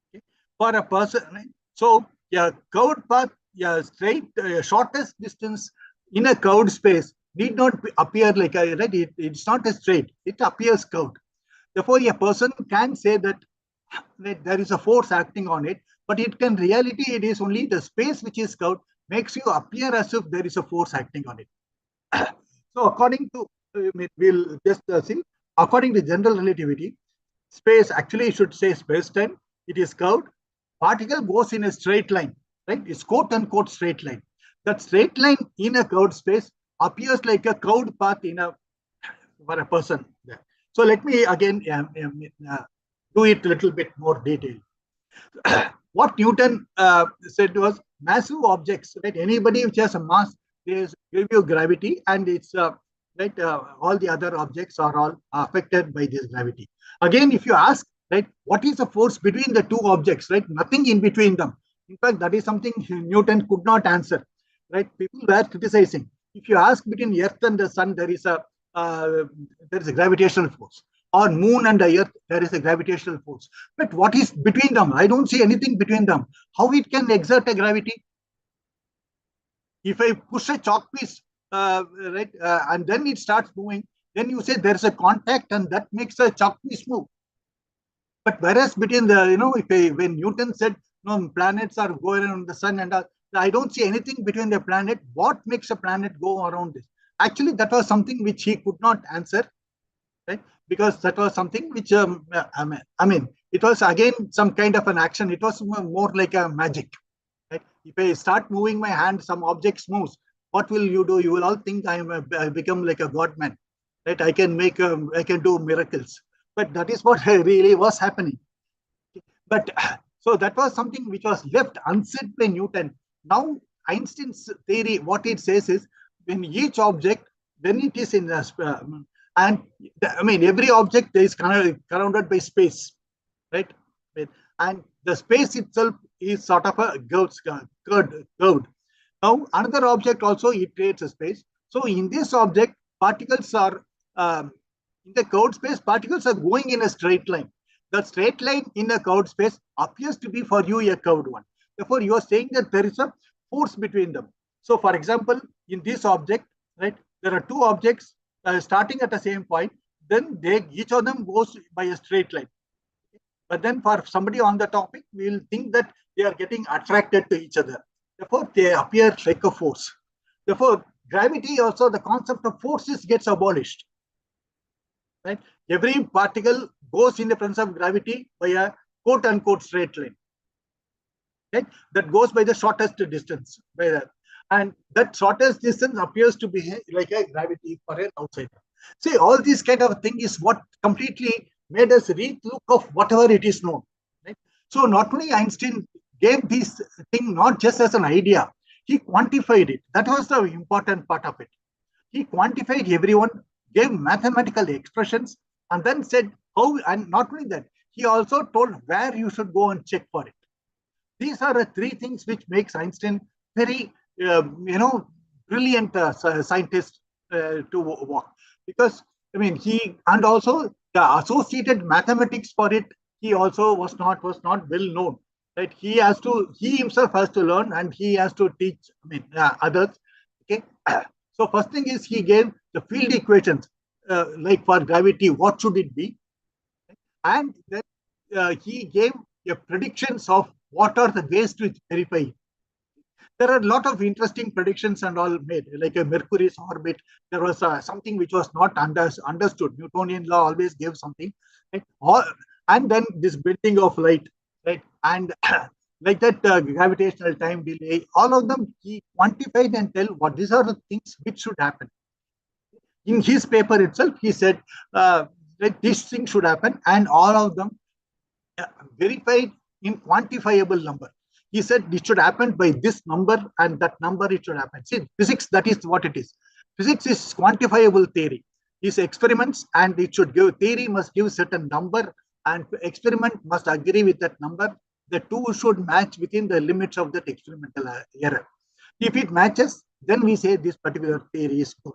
Okay. For a person, right? So, a curved path, a straight, shortest distance in a curved space need not appear like a right. It's not a straight. It appears curved. Therefore, a person can say that there is a force acting on it, but it can reality it is only the space which is curved makes you appear as if there is a force acting on it. So according to we'll just see, according to general relativity, space actually should say space-time. It is curved. Particle goes in a straight line, right? It's quote unquote straight line. That straight line in a curved space appears like a curved path in a for a person. So let me again do it a little bit more detail. What Newton said was massive objects, right? Anybody which has a mass, they give you gravity, and it's right. All the other objects are all affected by this gravity. Again, if you ask, right, what is the force between the two objects, right? Nothing in between them. In fact, that is something Newton could not answer, right? People were criticizing. If you ask between Earth and the Sun, uh, there is a gravitational force. Or Moon and the Earth, there is a gravitational force. But what is between them? I don't see anything between them. How it can exert a gravity? If I push a chalk piece, right, and then it starts moving, then you say there's a contact and that makes a chalk piece move. But whereas between the, when Newton said, no, planets are going around the sun, and I don't see anything between the planet. What makes a planet go around this? Actually, that was something which he could not answer, right? Because that was something which, I mean, it was again some kind of an action. It was more like a magic, right? If I start moving my hand, some objects moves. What will you do? You will all think I become like a god man, right? I can do miracles. But that is what really was happening. But so that was something which was left unsaid by Newton. Now Einstein's theory, what it says is, when each object, when it is in a, and I mean every object is surrounded by space, right? And the space itself is sort of a curved. Now another object also, it creates a space. So in this object, particles are in the curved space. Particles are going in a straight line. The straight line in a curved space appears to be for you a curved one. Therefore, you are saying that there is a force between them. So, for example, in this object, right, there are two objects starting at the same point. Then each of them goes by a straight line. But then for somebody on the topic, we will think that they are getting attracted to each other. Therefore, they appear like a force. Therefore, gravity also, the concept of forces gets abolished. Right? Every particle goes in the presence of gravity by a quote unquote straight line. Right? That goes by the shortest distance. And that shortest distance appears to be like a gravity for an outsider. See, all these kind of thing is what completely made us rethink of whatever it is known. Right? So not only Einstein gave this thing not just as an idea, he quantified it. That was the important part of it. He quantified everyone, gave mathematical expressions, and then said how, and not only that, he also told where you should go and check for it. These are the three things which makes Einstein very, brilliant scientist to work. Because, I mean, and also the associated mathematics for it, he also was not well known. Right? He himself has to learn, and he has to teach, others. Okay. So first thing is he gave the field equations, like for gravity, what should it be? And then he gave predictions of what are the ways to verify. There are a lot of interesting predictions and all made, like a Mercury's orbit. There was something which was not understood. Newtonian law always gave something, right? And then this bending of light, right? And like that gravitational time delay, all of them he quantified and tell what these are the things which should happen. In his paper itself, he said that this thing should happen, and all of them verified in quantifiable number. He said it should happen by this number and that number it should happen. See, physics, that is what it is. Physics is quantifiable theory. These experiments, and it should give, theory must give certain number and experiment must agree with that number. The two should match within the limits of that experimental error. If it matches, then we say this particular theory is good.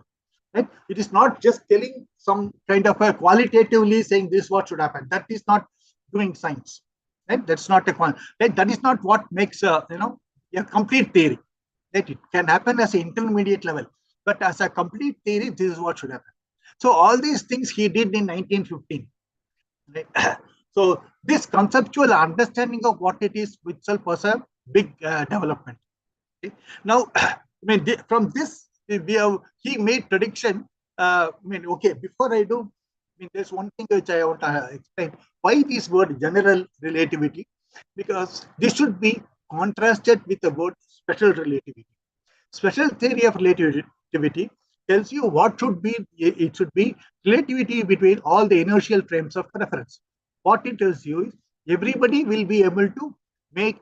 Right? It is not just telling some kind of a qualitatively saying this what should happen. That is not doing science. Right? That's not a right? That is not what makes a complete theory. Right? It can happen as an intermediate level, but as a complete theory, this is what should happen. So all these things he did in 1915. Right? So this conceptual understanding of what it is itself was a big development. Okay? Now, I mean, from this, he made prediction. Okay, before I do, there's one thing which I want to explain. Why this word general relativity? Because this should be contrasted with the word special relativity. Special theory of relativity tells you what should be, it should be relativity between all the inertial frames of reference. What it tells you is everybody will be able to make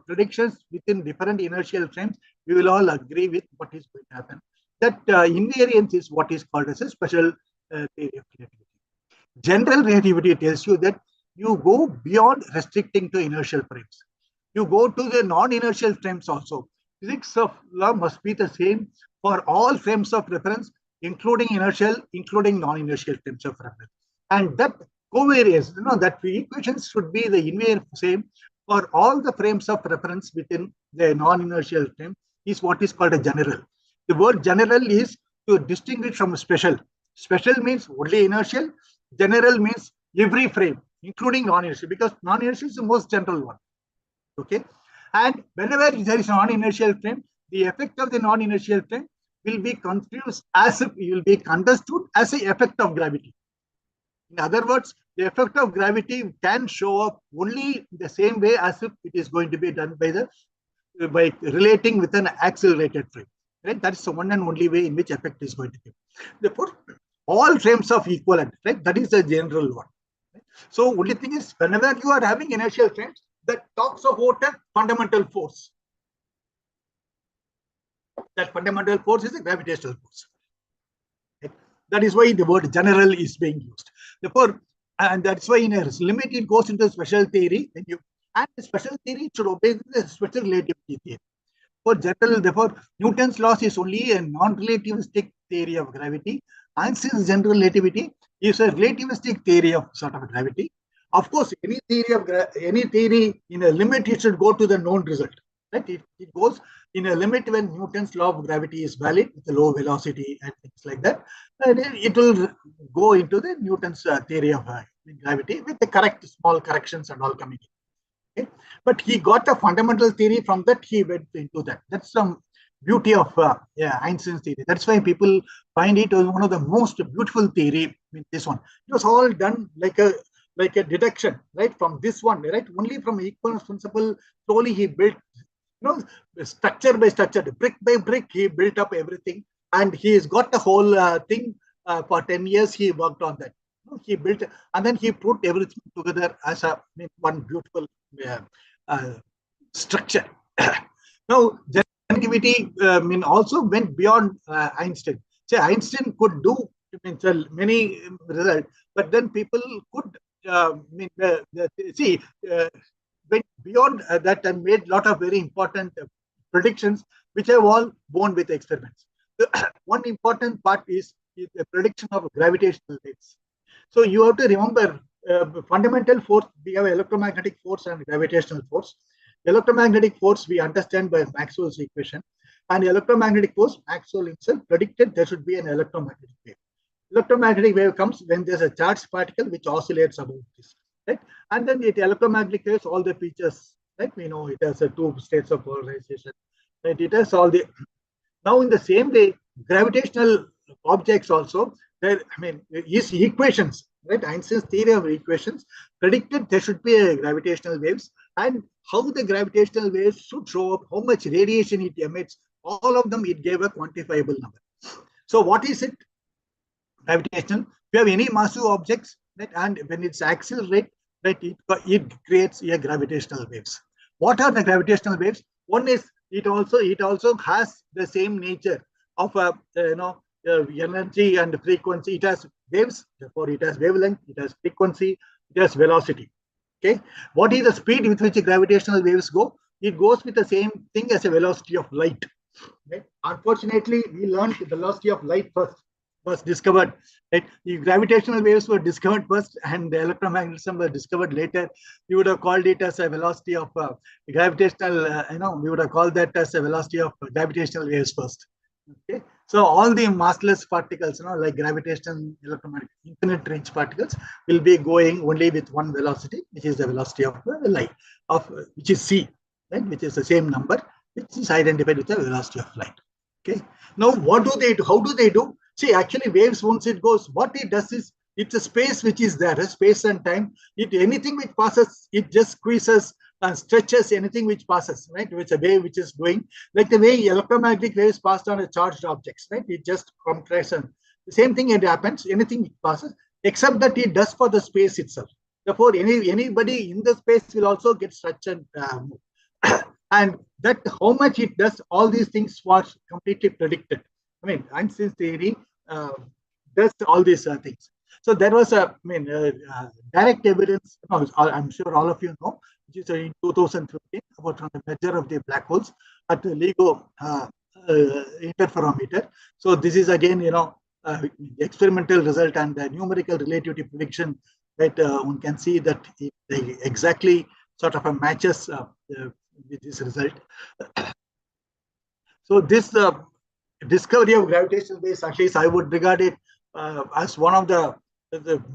predictions within different inertial frames. We will all agree with what is going to happen. That invariance is what is called as a special theory of relativity. General relativity tells you that you go beyond restricting to inertial frames. You go to the non-inertial frames also. Physics of law must be the same for all frames of reference, including inertial, including non-inertial frames of reference. And that covariance, that the equations should be the invariant same for all the frames of reference within the non-inertial frame is what is called a general. The word general is to distinguish from special. Special means only inertial. General means every frame, including non-inertial, because non-inertial is the most general one. Okay, and whenever there is a non-inertial frame, the effect of the non-inertial frame will be confused as if it will be understood as an effect of gravity. In other words, the effect of gravity can show up only the same way as if it is going to be done by relating with an accelerated frame. Right? That is the one and only way in which effect is going to be. Therefore, all frames of equivalent, right? That is the general one. Right? So, only thing is, whenever you are having inertial frames, that talks about a fundamental force. That fundamental force is a gravitational force. Right? That is why the word general is being used. Therefore, and that's why in a limit it goes into special theory. And the special theory should obey the special relativity theory. For general, therefore, Newton's laws is only a non-relativistic theory of gravity. Einstein's general relativity is a relativistic theory of sort of gravity. Of course, any theory in a limit, it should go to the known result. Right? It goes in a limit when Newton's law of gravity is valid with the low velocity and things like that. And it will go into the Newton's theory of gravity with the correct small corrections and all coming in. Okay? But he got a fundamental theory from that. He went into that. That's some beauty of Einstein's theory. That's why people find it one of the most beautiful theory. This one, it was all done like a deduction, right? From this one, right? Only from equivalence principle, slowly he built, structure by structure, brick by brick, he built up everything, and he has got the whole thing for 10 years. He worked on that. He built, and then he put everything together as one beautiful structure. Now, relativity also went beyond Einstein. So Einstein could do many results, but then people could went beyond that and made a lot of very important predictions, which have all borne with experiments. One important part is the prediction of gravitational waves. So you have to remember fundamental force. We have electromagnetic force and gravitational force. Electromagnetic force we understand by Maxwell's equation, and electromagnetic force, Maxwell himself predicted there should be an electromagnetic wave. Electromagnetic wave comes when there's a charged particle which oscillates about this, right? And then the electromagnetic waves, all the features, right? We know it has two states of polarization, right? It has all the. Now, in the same way, gravitational objects also, his equations, right? Einstein's theory of equations predicted there should be a gravitational waves, and how the gravitational waves should show up, how much radiation it emits, all of them, it gave a quantifiable number. So what is it? Gravitational. If you have any massive objects, right, and when it's accelerate, right? It creates a gravitational waves. What are the gravitational waves? One is it also has the same nature of energy and frequency. It has waves, therefore it has wavelength, it has frequency, it has velocity. Okay, what is the speed with which gravitational waves go? It goes with the same thing as a velocity of light. Right? Unfortunately, we learned the velocity of light first was discovered. Right? The gravitational waves were discovered first, and the electromagnetism were discovered later. We would have called it as a velocity of gravitational. We would have called that as a velocity of gravitational waves first. Okay, so all the massless particles, like gravitational, electromagnetic, infinite range particles, will be going only with one velocity, which is the velocity of light, which is c, right? Which is the same number, which is identified with the velocity of light. Okay. Now, what do they do? How do they do? See, actually, waves, once it goes, what it does is it's a space which is there, a space and time. Anything which passes, it just squeezes and stretches anything which passes, right? Which a wave which is going, like the way electromagnetic waves passed on a charged objects, right? It just compresses. The same thing it happens, anything which passes, except that it does for the space itself. Therefore, anybody in the space will also get stretched and and that how much it does, all these things was completely predicted. I mean, Einstein's theory uh, does all these things. So there was direct evidence. I'm sure all of you know, which is in 2015 about the measure of the black holes at the LIGO interferometer. So this is again, experimental result and the numerical relativity prediction that one can see that it exactly sort of matches with this result. So this discovery of gravitational waves, at least I would regard it as one of the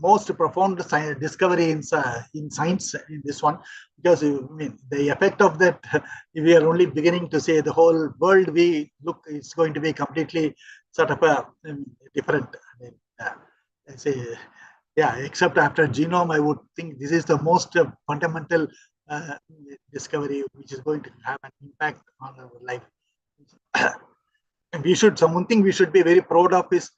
most profound discovery in science in this one, because the effect of that we are only beginning to say. The whole world we look is going to be completely sort of different. I say, yeah, except after genome, I would think this is the most fundamental uh, discovery which is going to have an impact on our life. And one thing we should be very proud of is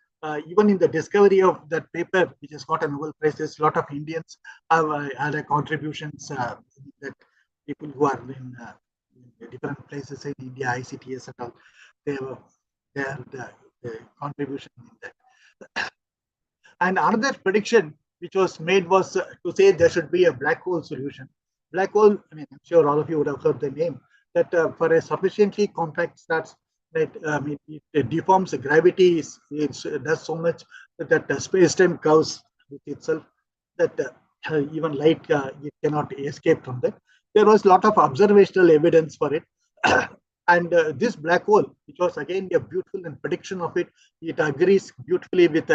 even in the discovery of that paper, which has got a Nobel Prize, there's a lot of Indians have had contributions that people who are in different places in India, ICTS and all, they have the contribution in that. And another prediction which was made was to say there should be a black hole solution. Black hole, I'm sure all of you would have heard the name, that for a sufficiently compact stars, that it deforms gravity, it does so much that space-time curves with itself, that even light it cannot escape from that. There was a lot of observational evidence for it. And this black hole, which was again a beautiful prediction of it, it agrees beautifully with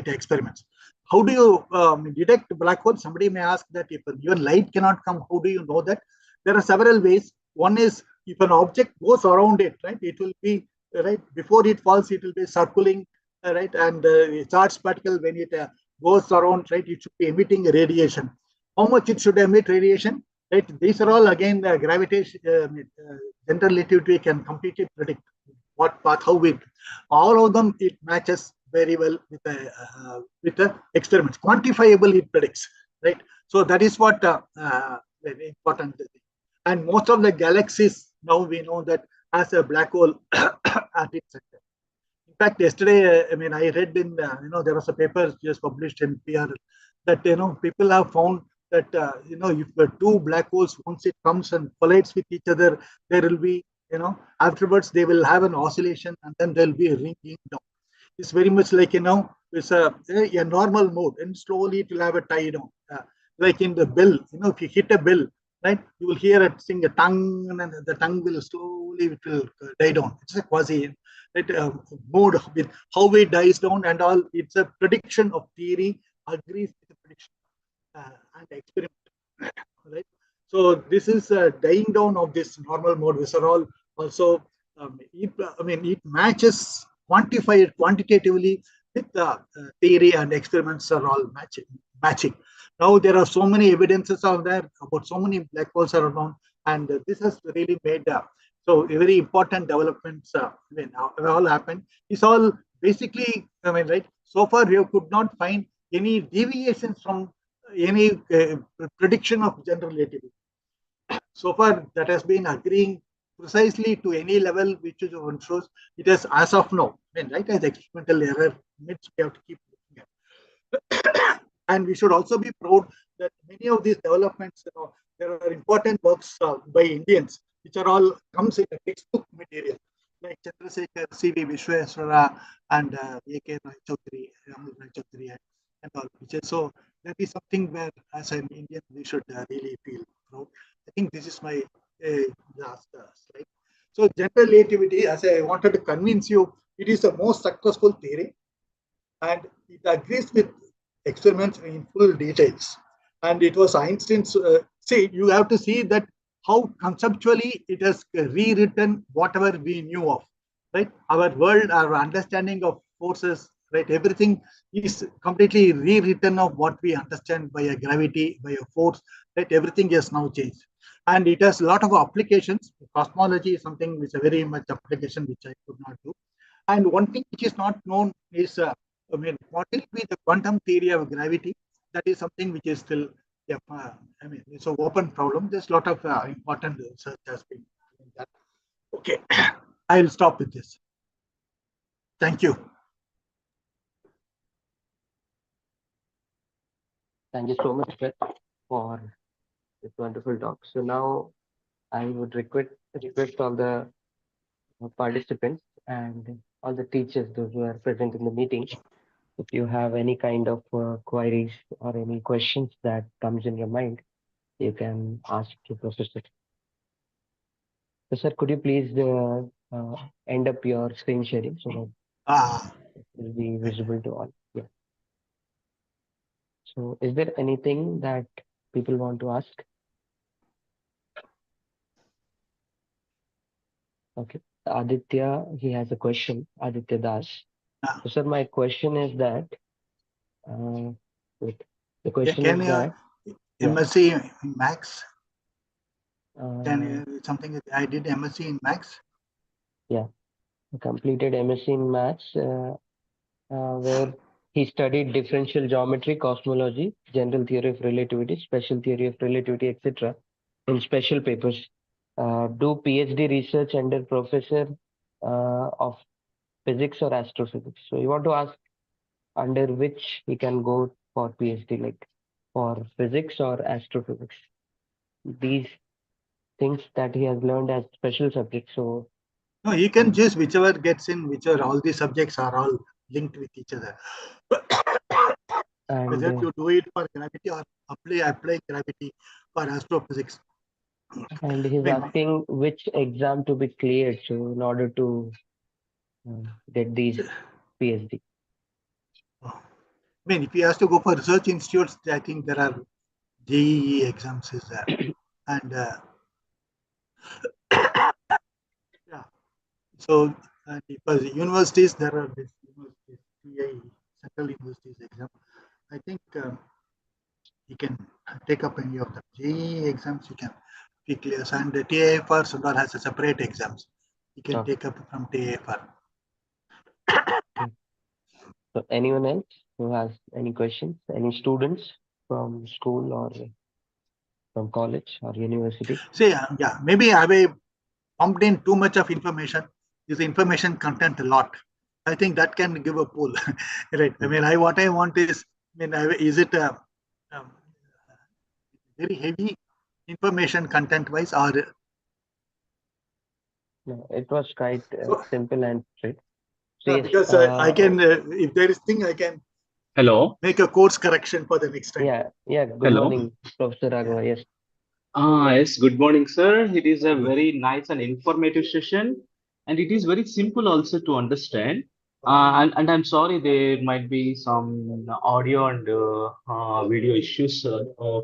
experiments. How do you detect black hole? Somebody may ask that if even light cannot come, how do you know that? There are several ways. One is if an object goes around it, right, it will be, right, before it falls, it will be circling, right, and the charged particle, when it goes around, right, it should be emitting radiation. How much it should emit radiation? Right, these are all again gravitation, general relativity can completely predict what path, how it, all of them, it matches very well with the experiments. Quantifiable, it predicts, right? So that is what very important. And most of the galaxies now we know that has a black hole at its center. In fact, yesterday, I read in, there was a paper just published in PR that, people have found that, if the two black holes, once it comes and collides with each other, there will be, afterwards they will have an oscillation and then there will be a ringing down. It's very much like, it's a normal mode, and slowly it will have a tie down. Like in the bell, if you hit a bell, right, you will hear it sing a tongue, and the tongue will slowly, it will die down. It's a quasi mode with how it dies down and all. It's a prediction of theory, agrees with the prediction and experiment, right? So this is dying down of this normal mode visceral. Also, it matches quantified quantitatively with the theory, and experiments are all matching. Now there are so many evidences out there about so many black holes are around, and this has really made so very important developments. All happened. It's all basically, right. So far, we could not find any deviations from any prediction of general relativity. So far, that has been agreeing precisely to any level which is one shows it is as of now. I mean, right, as experimental error, which we have to keep looking at. And we should also be proud that many of these developments, there are important works by Indians, which are all comes in a textbook material, like Chandrasekhar, C.V. Vishweswara, and A.K. Raichaudhuri, and all. Which is, so that is something where, as an Indian, we should really feel proud. I think this is my last slide. So general relativity, as I wanted to convince you, it is the most successful theory, and it agrees with experiments in full details. And it was Einstein's. See, you have to see that how conceptually it has rewritten whatever we knew of, right? Our world, our understanding of forces, right? Everything is completely rewritten of what we understand by a gravity, by a force, right? Everything has now changed. And it has a lot of applications. Cosmology is something which is a very much application which I could not do. And one thing which is not known is, I mean, what will be the quantum theory of gravity? That is something which is still, yeah, I mean, it's an open problem. There's a lot of important research has been done. Okay, I'll stop with this. Thank you. Thank you so much, Seth, for this wonderful talk. So now I would request all the participants and all the teachers, those who are present in the meeting, if you have any kind of queries or any questions that comes in your mind, you can ask to Professor. So, sir, could you please end up your screen sharing so that it will be visible to all? Yeah. So, is there anything that people want to ask? Okay. Aditya, he has a question. Aditya Das. So, sir, my question is that. Wait. The question Can is that. MSc in Max? Yeah. Something I did MSc in Max? Yeah. Completed MSc in Maths, where he studied differential geometry, cosmology, general theory of relativity, special theory of relativity, etc. in special papers. Do PhD research under professor of physics or astrophysics. So you want to ask under which he can go for PhD, like for physics or astrophysics. These things that he has learned as special subjects. So no, you can choose whichever gets in, whichever all the subjects are all linked with each other. and Whether you do it for gravity or apply gravity for astrophysics. And he's asking which exam to be cleared so in order to get these PhD. I mean, if he has to go for research institutes, I think there are JEE exams is there. And yeah, so because universities, there are this universities, CIE, Central Universities exam. I think you can take up any of the JEE exams, you can be clear. And the TIFR Sundar has a separate exams. You can take up from TIFR. So anyone else who has any questions? Any students from school or from college or university? See, yeah, maybe I have pumped in too much of information. This information content a lot. I think that can give a pull, right? I mean, what I want is, I mean, is it very heavy information content wise, or No, it was quite simple and straight. So yes, because I can, if there is thing, I can. Hello. Make a course correction for the next time. Yeah. Good morning, Professor Raghava. Yes. Yes. Good morning, sir. It is a very nice and informative session, and it is very simple also to understand. And I'm sorry there might be some audio and video issues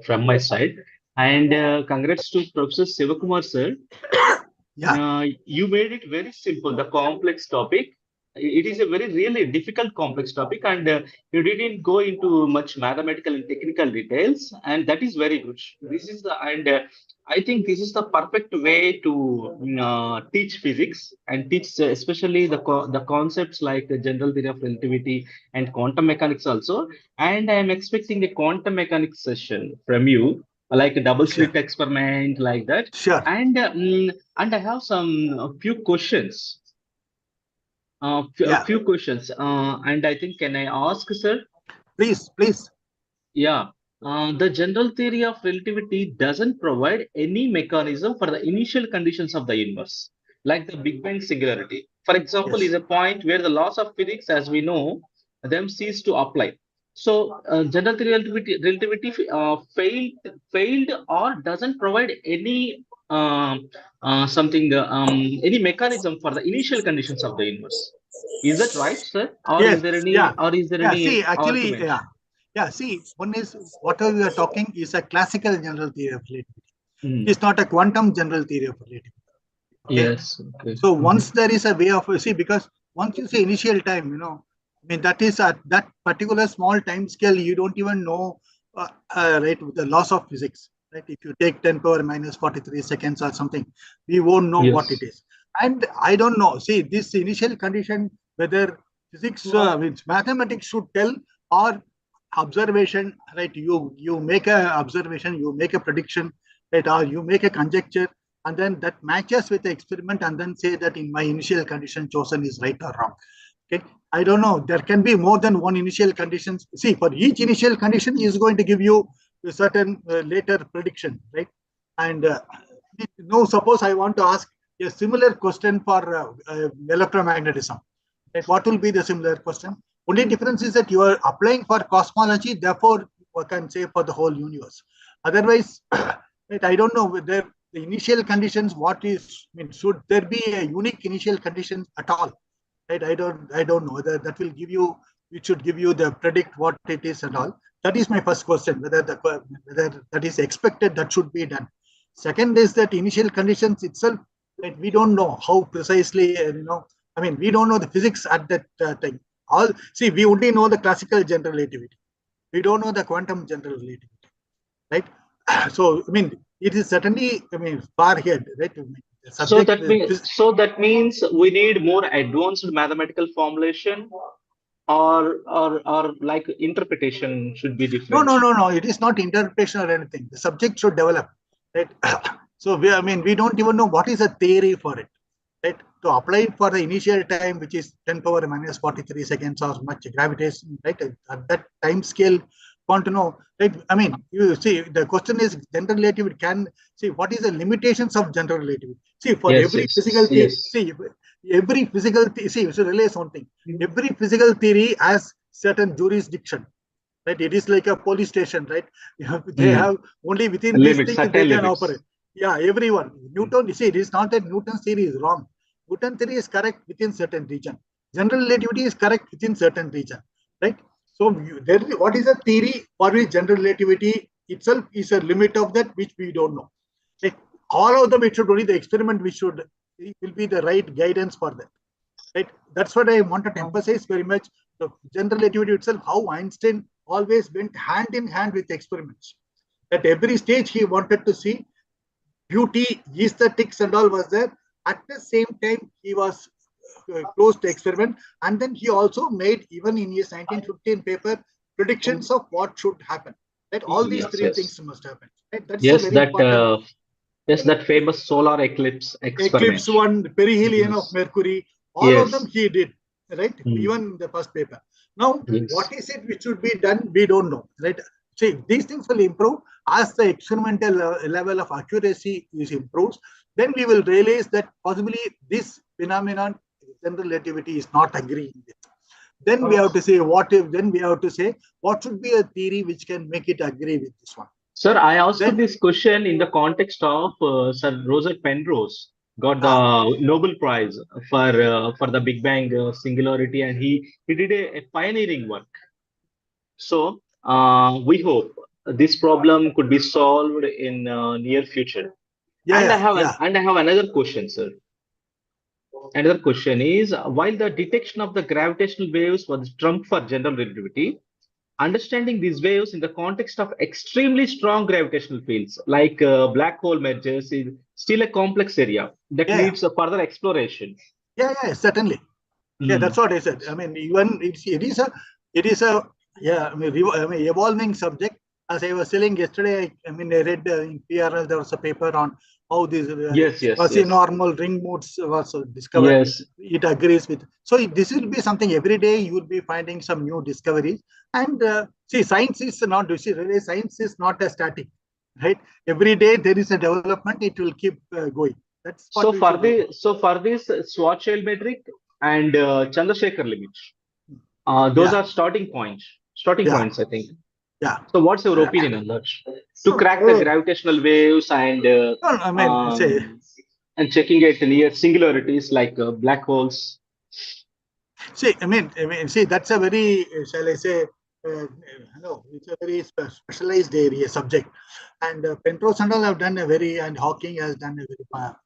from my side. And congrats to Professor Sivakumar, sir. Yeah. You made it very simple, the complex topic. it is a very really difficult complex topic, and you didn't go into much mathematical and technical details, and that is very good. This is the and I think this is the perfect way to teach physics and teach especially the concepts like general theory of relativity and quantum mechanics also. And I am expecting a quantum mechanics session from you, like a double Sure. slit experiment like that. Sure. And I have some a few questions. A Yeah. few questions, and I think can I ask, sir? Please, please. Yeah, the general theory of relativity doesn't provide any mechanism for the initial conditions of the universe, like the Big Bang singularity. For example, is Yes. a point where the laws of physics, as we know, them cease to apply. So, general theory relativity failed or doesn't provide any something any mechanism for the initial conditions of the universe. Is that right, sir? Yes. Yeah. Or is there Yeah. See, any actually, argument? yeah. Yeah. See, one is whatever we are talking is a classical general theory of relativity. It Hmm. is not a quantum general theory of relativity. Okay. Yes. Okay. So Mhm. once there is a way of see, because once you say initial time, I mean that is at that particular small time scale, you don't even know, right, the laws of physics, right? If you take 10 power minus 43 seconds or something, we won't know what it Yes. is. And I don't know. See, this initial condition, whether physics, means mathematics should tell or observation, right? You make a observation, you make a prediction, right, or you make a conjecture, and then that matches with the experiment, and then say that in my initial condition chosen is right or wrong. Okay, I don't know, there can be more than one initial conditions. See, for each initial condition is going to give you a certain later prediction, right? And no, suppose I want to ask a similar question for electromagnetism, right? What will be the similar question? Only difference is that you are applying for cosmology, therefore you can say for the whole universe. Otherwise, right, I don't know whether the initial conditions, what is, I mean, should there be a unique initial condition at all? Right? I don't know whether that will give you, it should give you the predict what it is and all. That is my first question, whether that is expected that should be done. Second is that initial conditions itself, right, we don't know how precisely, I mean, we don't know the physics at that time. All, see, we only know the classical general relativity. We don't know the quantum general relativity, right? So, I mean, it is certainly, I mean, far ahead, right? I mean, the subject, So that means we need more advanced mathematical formulation, or like interpretation should be no, different. no, no, no. It is not interpretation or anything. The subject should develop, right? So I mean, we don't even know what is a theory for it, right? To apply it for the initial time, which is 10 power minus 43 seconds or much gravitation, right? At that time scale, want to know, right? I mean, you see, the question is general relativity. Can see what is the limitations of general relativity? See, for Yes. every Yes. physical theory, Yes. see, every physical see, you should realize something. Every physical theory has certain jurisdiction, right? It is like a police station, right? They Hmm. have only within these Limits, things they certain can operate. limits. Yeah, everyone. Newton, you see, it is not that Newton's theory is wrong. Newton theory is correct within certain region. General relativity is correct within certain region, right? So what is a theory for which general relativity itself is a limit of that which we don't know. Like, all of them, it should only the experiment which should will be the right guidance for that, right? That's what I wanted to emphasize very much. The general relativity itself, how Einstein always went hand in hand with experiments. At every stage, he wanted to see beauty, aesthetics, and all was there. At the same time, he was close to experiment, and then he also made, even in his 1915 paper, predictions of what should happen. Right, all these Yes. three Yes. things must happen. Right, that's a Yes. very important Yes, that famous solar eclipse eclipse experiment. one, perihelion of Yes. Mercury, all of them Yes. he did, right? Hmm. Even the first paper. Now, Yes. what is it which should be done? We don't know, right? See, these things will improve as the experimental level of accuracy is improves. Then we will realize that possibly this phenomenon, general relativity, is not agreeing with. Then we have to say what if. Then we have to say what should be a theory which can make it agree with this one. Sir, I asked Then, this question in the context of Sir Roger Penrose got ah, the Nobel Prize for the Big Bang singularity, and he did a pioneering work. So we hope this problem could be solved in near future. yeah, yeah, yeah. And I have another question, sir. Another question is, while the detection of the gravitational waves was trump for general relativity, understanding these waves in the context of extremely strong gravitational fields like black hole mergers is still a complex area that Yeah, needs a further exploration. yeah, certainly. Yeah, that's Mm. what I said. I mean, even it is a yeah, I mean, evolving subject. As I was telling yesterday, I mean, I read in PRL there was a paper on how this Yes, yes, yes, quasi-normal ring modes was discovered. yes. It agrees with. So this will be something every day you will be finding some new discoveries. And see, science is not. You see, really, science is not a static, right? Every day there is a development. It will keep going. That's what So we for should look. this Schwarzschild metric and Chandrasekhar limit, those Yeah, are starting yeah, points, I think. yeah. So what's your opinion on that? To crack the gravitational waves No, I mean, say, and checking it near singularities like black holes. see, see, that's a very, shall I say, no, it's a very specialized area subject, and Penrose and all have done a very, and Hawking has done a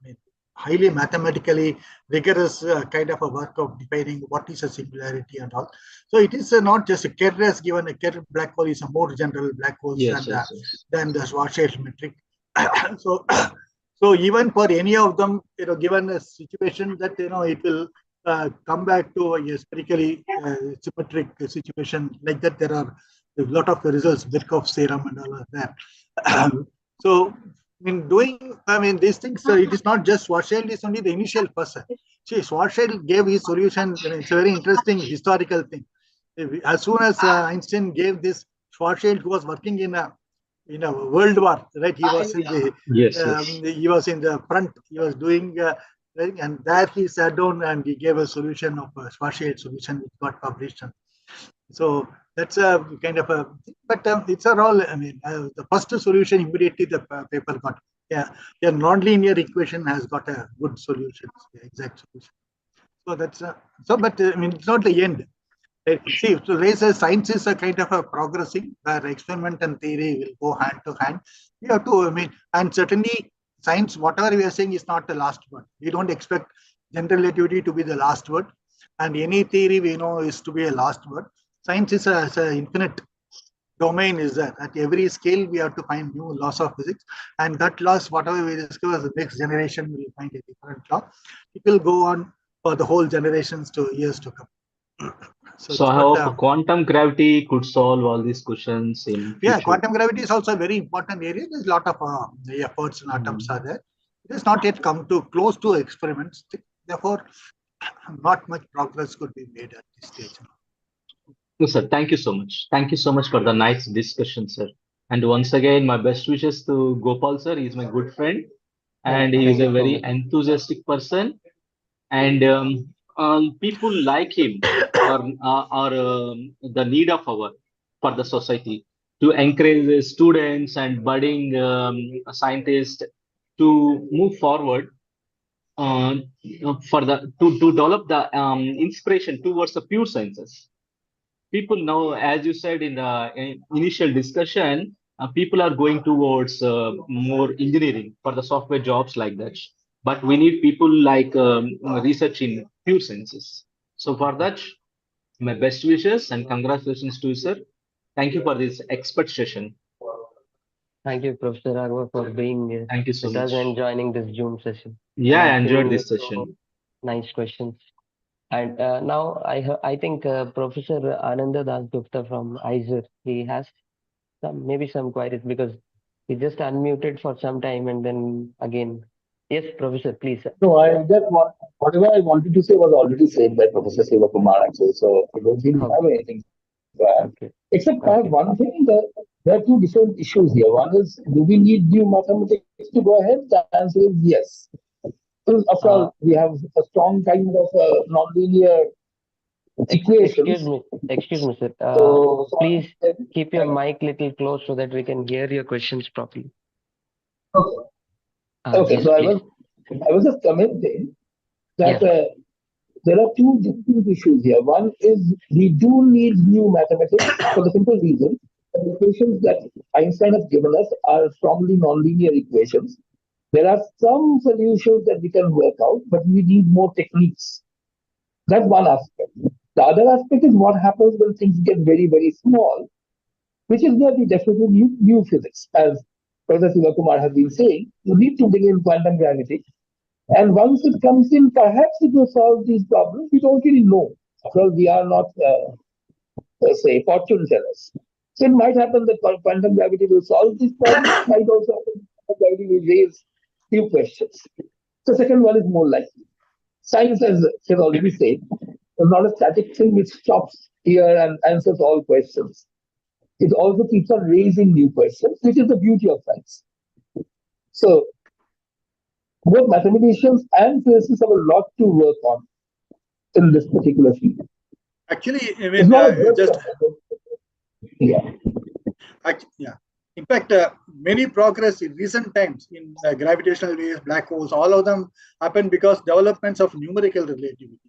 very, highly mathematically rigorous kind of a work of defining what is a singularity and all. So it is not just a Kerr has given a Kerr black hole is a more general black holes Yes, yes, yes. than the Schwarzschild metric. So so even for any of them, given a situation that it will come back to a spherically symmetric situation like that, there are a lot of results, Birkhoff's theorem and all of that. So in doing, I mean, these things, it is not just Schwarzschild is only the initial person. See, Schwarzschild gave his solution. It's a very interesting historical thing. As soon as Einstein gave this, Schwarzschild was working in a world war, right? Yes, yes. He was in the front. He was doing, right? And there he sat down and he gave a solution of a Schwarzschild solution, which got published. So that's a kind of a, but it's a all. I mean, the first solution immediately the paper got. Yeah, a non-linear equation has got a good solution, exact solution. So that's so. But I mean, it's not the end. See, so races, science is a kind of a progressing where experiment and theory will go hand to hand. We have to, I mean, and certainly science, whatever we are saying, is not the last word. We don't expect general relativity to be the last word, and any theory we know is to be a last word. Science is a infinite domain is that at every scale we have to find new laws of physics, and that laws, whatever we discover, the next generation will find a different law. It will go on for the whole generations to years to come. So So it's I not hope quantum gravity could solve all these questions in yeah, future. quantum gravity is also a very important area. There's a lot of efforts and attempts Mm. are there. It has not yet come to close to experiments. Therefore, not much progress could be made at this stage. No, sir. Thank you so much. Thank you so much for the nice discussion, sir. And once again, my best wishes to Gopal, sir. He's my good friend, and he is Thank a you so very much. enthusiastic person. And people like him are the need of our for the society to encourage the students and budding scientists to move forward uh, for the to develop the inspiration towards the pure sciences. People now, as you said in the initial discussion, people are going towards more engineering for the software jobs like that. But we need people like research in pure sciences. So for that, my best wishes and congratulations to you, sir. Thank you for this expert session. Thank you, Professor Agwa, for being Thank you so with us much. and joining this Zoom session Yeah, and I enjoyed asking this session. nice questions. And now I think Professor Ananda Das Gupta from ISER, he has maybe some queries because he just unmuted for some time and then again. Yes, Professor, please. No, I just whatever I wanted to say was already said by Professor Sivakumar actually, so I don't really have Okay, anything to add. okay, Except I have one okay. thing that there are two different issues here. One is, do we need new mathematics to go ahead? The answer is yes. Because after all, Uh, we have a strong kind of nonlinear equations. excuse me, sir. So Please keep your uh, mic little close so that we can hear your questions properly. okay, okay. Yes, So please. I was just commenting that Yeah. there are two distinct issues here. One is we do need new mathematics for the simple reason that the equations that Einstein has given us are strongly nonlinear equations. There are some solutions that we can work out, but we need more techniques. That's one aspect. The other aspect is what happens when things get very, very small, which is where we definitely need new physics. As Professor Sivakumar has been saying, you need to bring in quantum gravity. And once it comes in, perhaps it will solve these problems. We don't really know because we are not, say, fortune tellers. So it might happen that quantum gravity will solve these problems. It might also happen that quantum gravity will raise new questions. The second one is more likely. Science, as has already said, is not a static thing which stops here and answers all questions. It also keeps on raising new questions, which is the beauty of science. So both mathematicians and physicists have a lot to work on in this particular field. Actually, I It's mean, not a great just problem. Yeah. yeah. In fact, many progress in recent times in gravitational waves, black holes, all of them happen because developments of numerical relativity.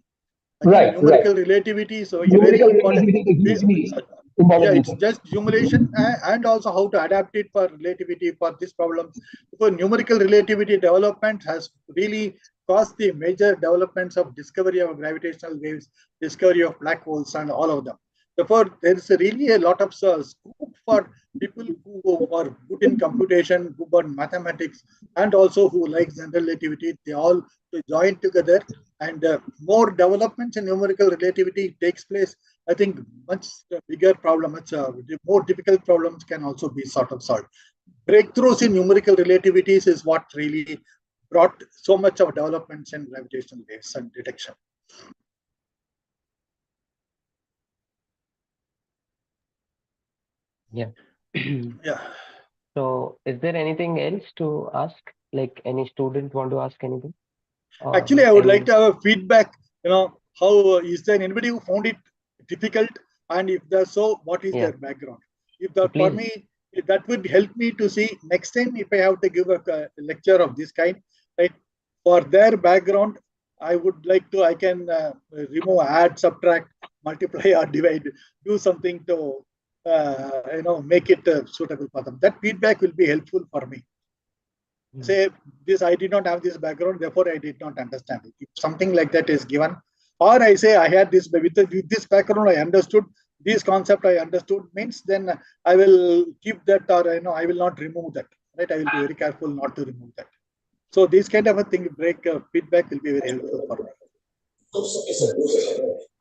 I think Right, right. numerical relativity is a very Numerical important. relativity is We, hugely yeah, important. it's just simulation and also how to adapt it for relativity for this problem. Because numerical relativity development has really caused the major developments of discovery of gravitational waves, discovery of black holes, and all of them. Therefore, there is really a lot of scope for people who are good in computation, good in mathematics, and also who like general relativity. They all to join together, and more developments in numerical relativity takes place. I think much bigger problem, much more difficult problems can also be sort of solved. Breakthroughs in numerical relativities is what really brought so much of developments in gravitational waves and detection. Yeah. Yeah. So, is there anything else to ask? Like any student want to ask anything? Actually, Or I would like any? to have a feedback. How is there anybody who found it difficult, and if there's so, what is Yeah. their background? If So that for please. me, that would help me to see next time if I have to give a lecture of this kind, right? For their background, I would like to. I can remove, add, subtract, multiply, or divide. Do something to make it suitable for them. That feedback will be helpful for me. Say this, I did not have this background, therefore I did not understand it. If something like that is given, or I say I had this with this background, I understood this concept, I understood, means then I will keep that, or I will not remove that. Right, I will be very careful not to remove that. So this kind of a thing, feedback will be very helpful for me. Yeah.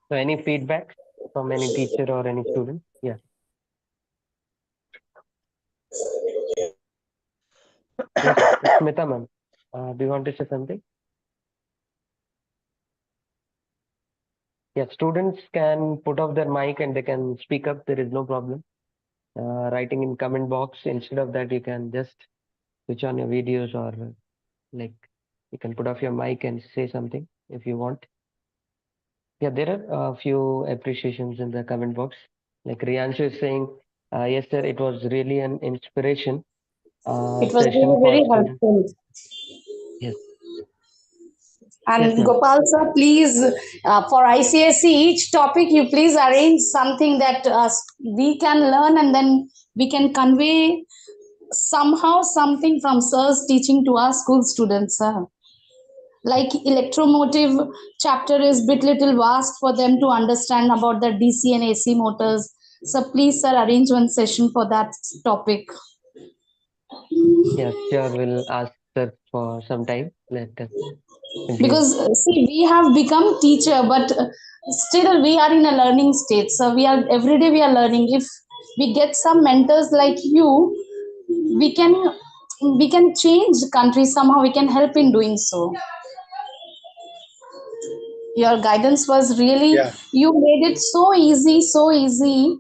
So any feedback from any teacher or any student? Yeah. Yes, Smita ma'am. Do you want to say something? Yeah, students can put off their mic and they can speak up. There is no problem. Writing in comment box. Instead of that, you can just switch on your videos or like you can put off your mic and say something if you want. Yeah, there are a few appreciations in the comment box. Like Riyanshu is saying, yes, sir, it was really an inspiration It was session very, for very students. helpful. Yes, yes, And ma'am. Gopal sir, please, for ICSE, each topic you please arrange something that we can learn, and then we can convey somehow something from sir's teaching to our school students. Sir. Like electromotive chapter is bit little vast for them to understand about the DC and AC motors. So please, sir, arrange one session for that topic. Yes, sure. We'll ask sir for some time. Let us continue. Because see, we have become teacher, but still we are in a learning state. So we are every day we are learning. If we get some mentors like you, we can change the country somehow. We can help in doing so. Your guidance was really, Yeah. you made it so easy,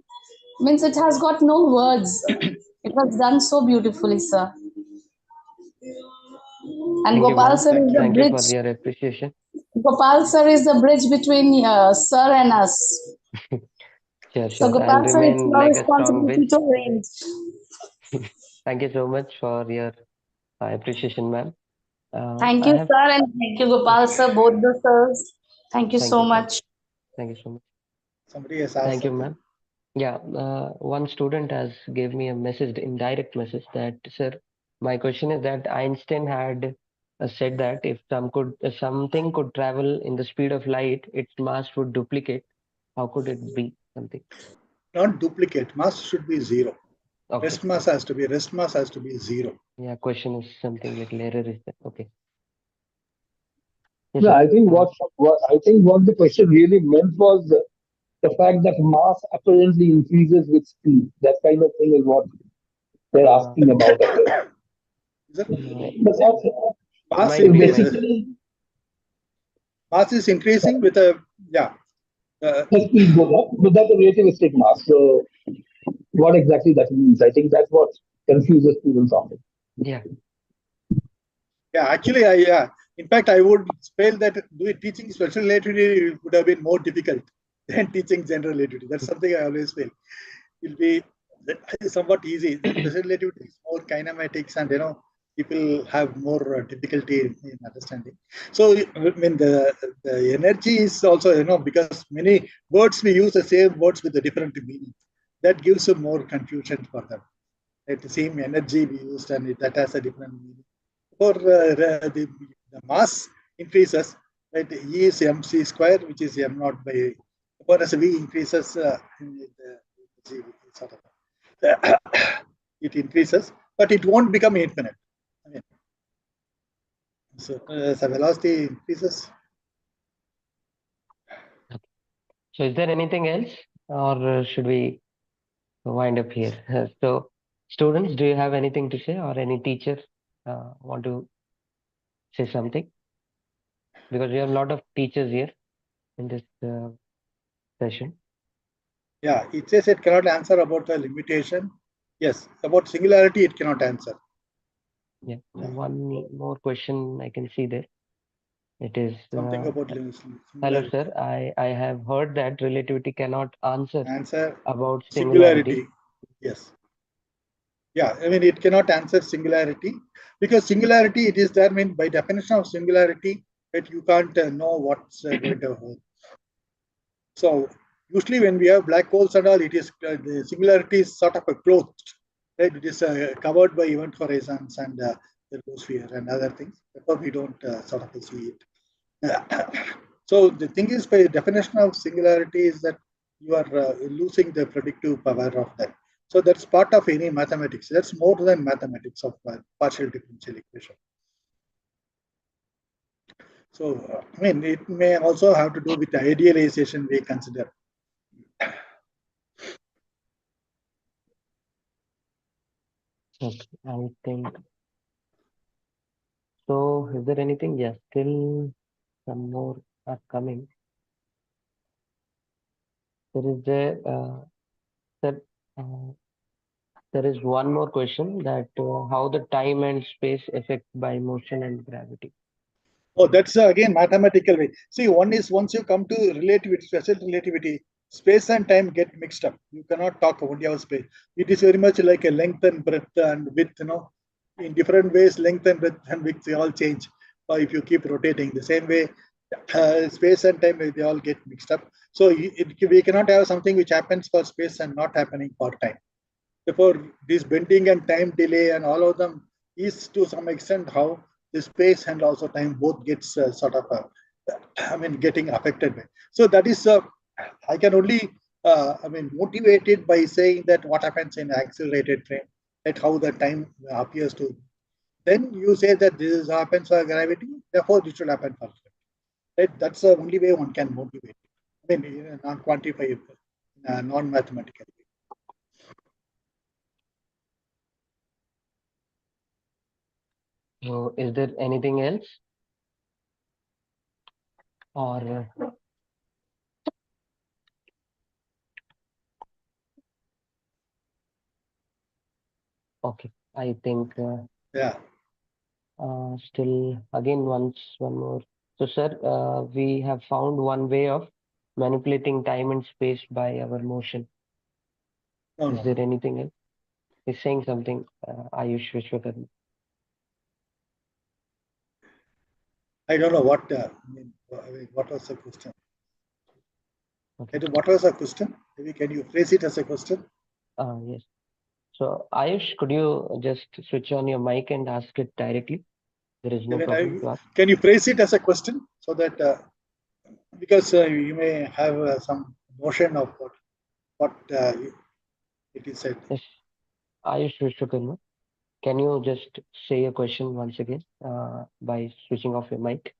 means it has got no words. It was done so beautifully, sir. And Thank you, Gopal ma'am. sir is Thank you. the Thank you for bridge. your appreciation. Gopal sir is the bridge between sir and us. Sure, So sure. I'll Gopal sir, it's remain your like a strong responsibility bridge. to arrange. Thank you so much for your appreciation, ma'am. Thank I you, have, sir, and thank you, yes, Gopal sir, both the sirs. Thank you thank so you, thank you, much. thank you so much. Somebody has asked Thank you, something. ma'am. Yeah, one student has gave me a message, indirect message that, sir, My question is that Einstein had said that if something could travel in the speed of light, its mass would duplicate. How could it be something? Not duplicate. Mass should be zero. Okay. Rest mass has to be zero. Yeah, question is something little erroristic. Okay. Yes, No, sir. I think what the question really meant was the fact that mass apparently increases with speed. That kind of thing is what they're Uh, asking about, I guess. Is it? But that's Mass might so be, increases. basically Mass is increasing with a, yeah. the speed goes up, but that's a relativistic mass. So what exactly that means? I think that's what confuses students often. yeah. Yeah, actually, in fact, I would feel that teaching special relativity would have been more difficult than teaching general relativity. That's something I always feel. It'll be somewhat easy. The special relativity is more kinematics, and people have more difficulty in understanding. So, I mean, the energy is also, because many words we use the same words with a different meaning. That gives a more confusion for them. Right? The same energy we used, and that has a different meaning. For the mass increases, right? E is mc square, which is m naught by, whereas v increases in the g sort of it increases, but it won't become infinite. I mean, so as the velocity increases. So is there anything else, or should we wind up here? So, students, do you have anything to say, or any teacher want to say something? Because we have a lot of teachers here in this session. Yeah, it says it cannot answer about the limitation. Yes, about singularity, it cannot answer. Yeah. One more question I can see there. It is, Something about hello, singularity. sir. I have heard that relativity cannot answer Answer about singularity. singularity. Yes. Yeah, I mean, it cannot answer singularity, because singularity, it is there. I mean, by definition of singularity, that you can't know what's going to happen. So usually when we have black holes and all, it is the singularity is sort of a closed, right? It is covered by event horizons and the sphere and other things. Therefore, we don't sort of see it. So the thing is, by definition of singularity, is that you are losing the predictive power of that. So that's part of any mathematics. That's more than mathematics of partial differential equation. So I mean, it may also have to do with the idealization we consider. Okay, I think so. Is there anything? Yes, still some more are coming. There is that, uh, there is one more question that how the time and space affect by motion and gravity. Oh, that's again mathematical way. See, one is once you come to relativity, special relativity, space and time get mixed up. You cannot talk only of space. It is very much like a length and breadth and width, in different ways, length and breadth and width, they all change. If you keep rotating the same way, space and time, they all get mixed up. So we cannot have something which happens for space and not happening for time. Therefore, this bending and time delay and all of them is to some extent how the space and also time both gets getting affected by. So that is, I can only, motivate it by saying that what happens in accelerated frame, that how the time appears to. Then you say that this happens for gravity, therefore this should happen for gravity. Right? That's the only way one can motivate it. I mean, non-quantify it, non-mathematical. So, is there anything else, or okay? I think Yeah. still again one more. So, sir, we have found one way of manipulating time and space by our motion. No, Is no. there anything else? He's saying something, Ayush Vishwakarma. I don't know what. What was the question? Okay. What was the question? Maybe can you phrase it as a question? Yes. So Ayush, could you just switch on your mic and ask it directly? There is no problem to ask. Can you phrase it as a question so that because you may have some notion of what it is said. Yes, Ayush Vishwakarma, can you just say a question once again by switching off your mic?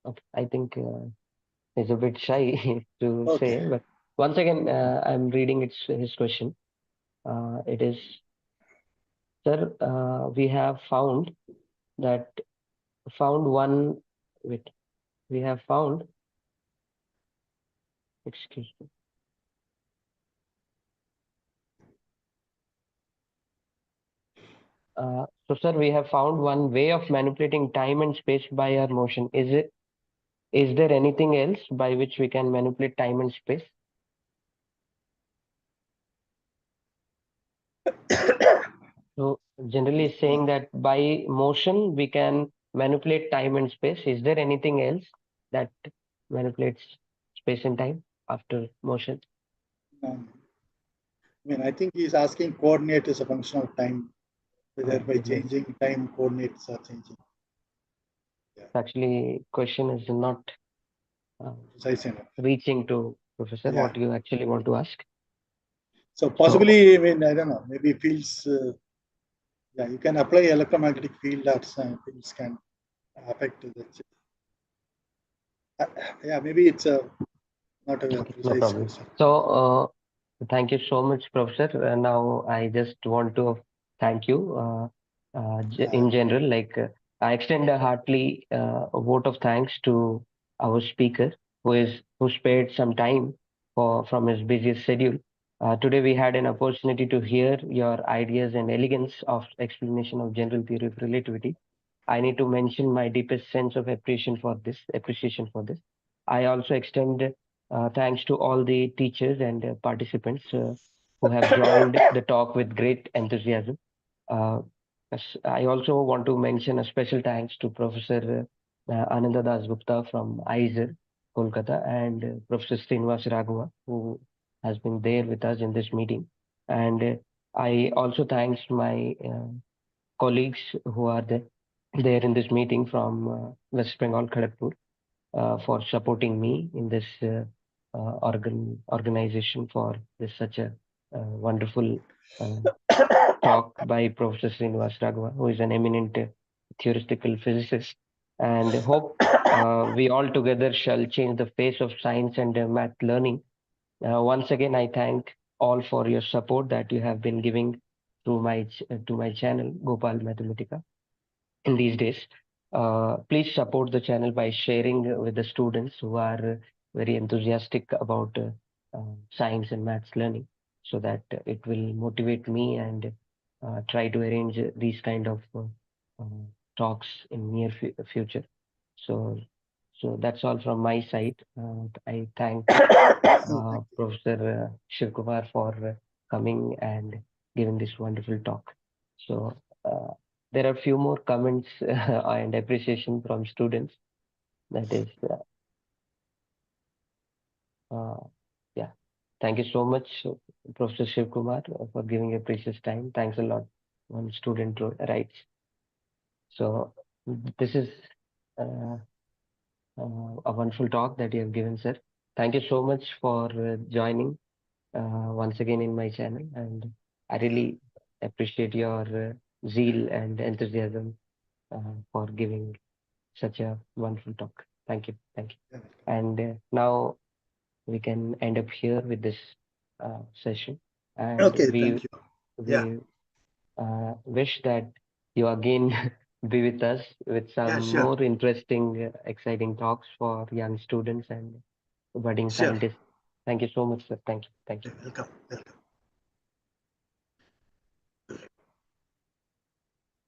Okay, I think he's a bit shy to Okay. say, but once again, I'm reading his question. It is, sir, we have that found one, wait, we have found, excuse me. So, sir, we have found one way of manipulating time and space by our motion. Is there anything else by which we can manipulate time and space? So, generally saying that by motion we can manipulate time and space. Is there anything else that manipulates space and time after motion? I mean, I think he's asking coordinate is a function of time, whether by Yes. changing time coordinates are changing. Actually, question is not Precise enough. reaching to Professor Yeah. what you actually want to ask. So possibly, I mean, I don't know, maybe fields, yeah, you can apply electromagnetic field that fields can affect that. Yeah, maybe it's not a Okay, no precise problem. answer. So, thank you so much, Professor. Now, I just want to thank you in general. I extend a heartily vote of thanks to our speaker who spared some time from his busy schedule. Today, we had an opportunity to hear your ideas and elegance of explanation of general theory of relativity. I need to mention my deepest sense of appreciation for this. I also extend thanks to all the teachers and participants who have joined the talk with great enthusiasm. Uh, I also want to mention a special thanks to Professor Ananda Das Gupta from ISER, Kolkata, and Professor Srinivas Raghava, who has been there with us in this meeting. And I also thanks my colleagues who are there in this meeting from West Bengal, Kharagpur, for supporting me in this organization for this such a wonderful uh, talk by Professor Srinivas Raghava, who is an eminent theoretical physicist, and hope we all together shall change the face of science and math learning. Once again, I thank all for your support that you have been giving through to my channel, Gopal Mathematica in these days. Please support the channel by sharing with the students who are very enthusiastic about science and maths learning so that it will motivate me and try to arrange these kind of uh, talks in future. So, so that's all from my side. I thank Professor Shivakumar for coming and giving this wonderful talk. So, there are few more comments and appreciation from students. That is, uh, yeah. Thank you so much, Professor Shiv Kumar, for giving a precious time. Thanks a lot. One student writes. So this is uh, a wonderful talk that you have given, sir. Thank you so much for joining once again in my channel, and I really appreciate your zeal and enthusiasm for giving such a wonderful talk. Thank you. Thank you. And now we can end up here with this session. And Okay, thank you. Yeah, we wish that you again be with us with yeah, some sure, more interesting, exciting talks for young students and budding sure. scientists. Thank you so much, sir. Thank you. Thank you. Welcome, welcome.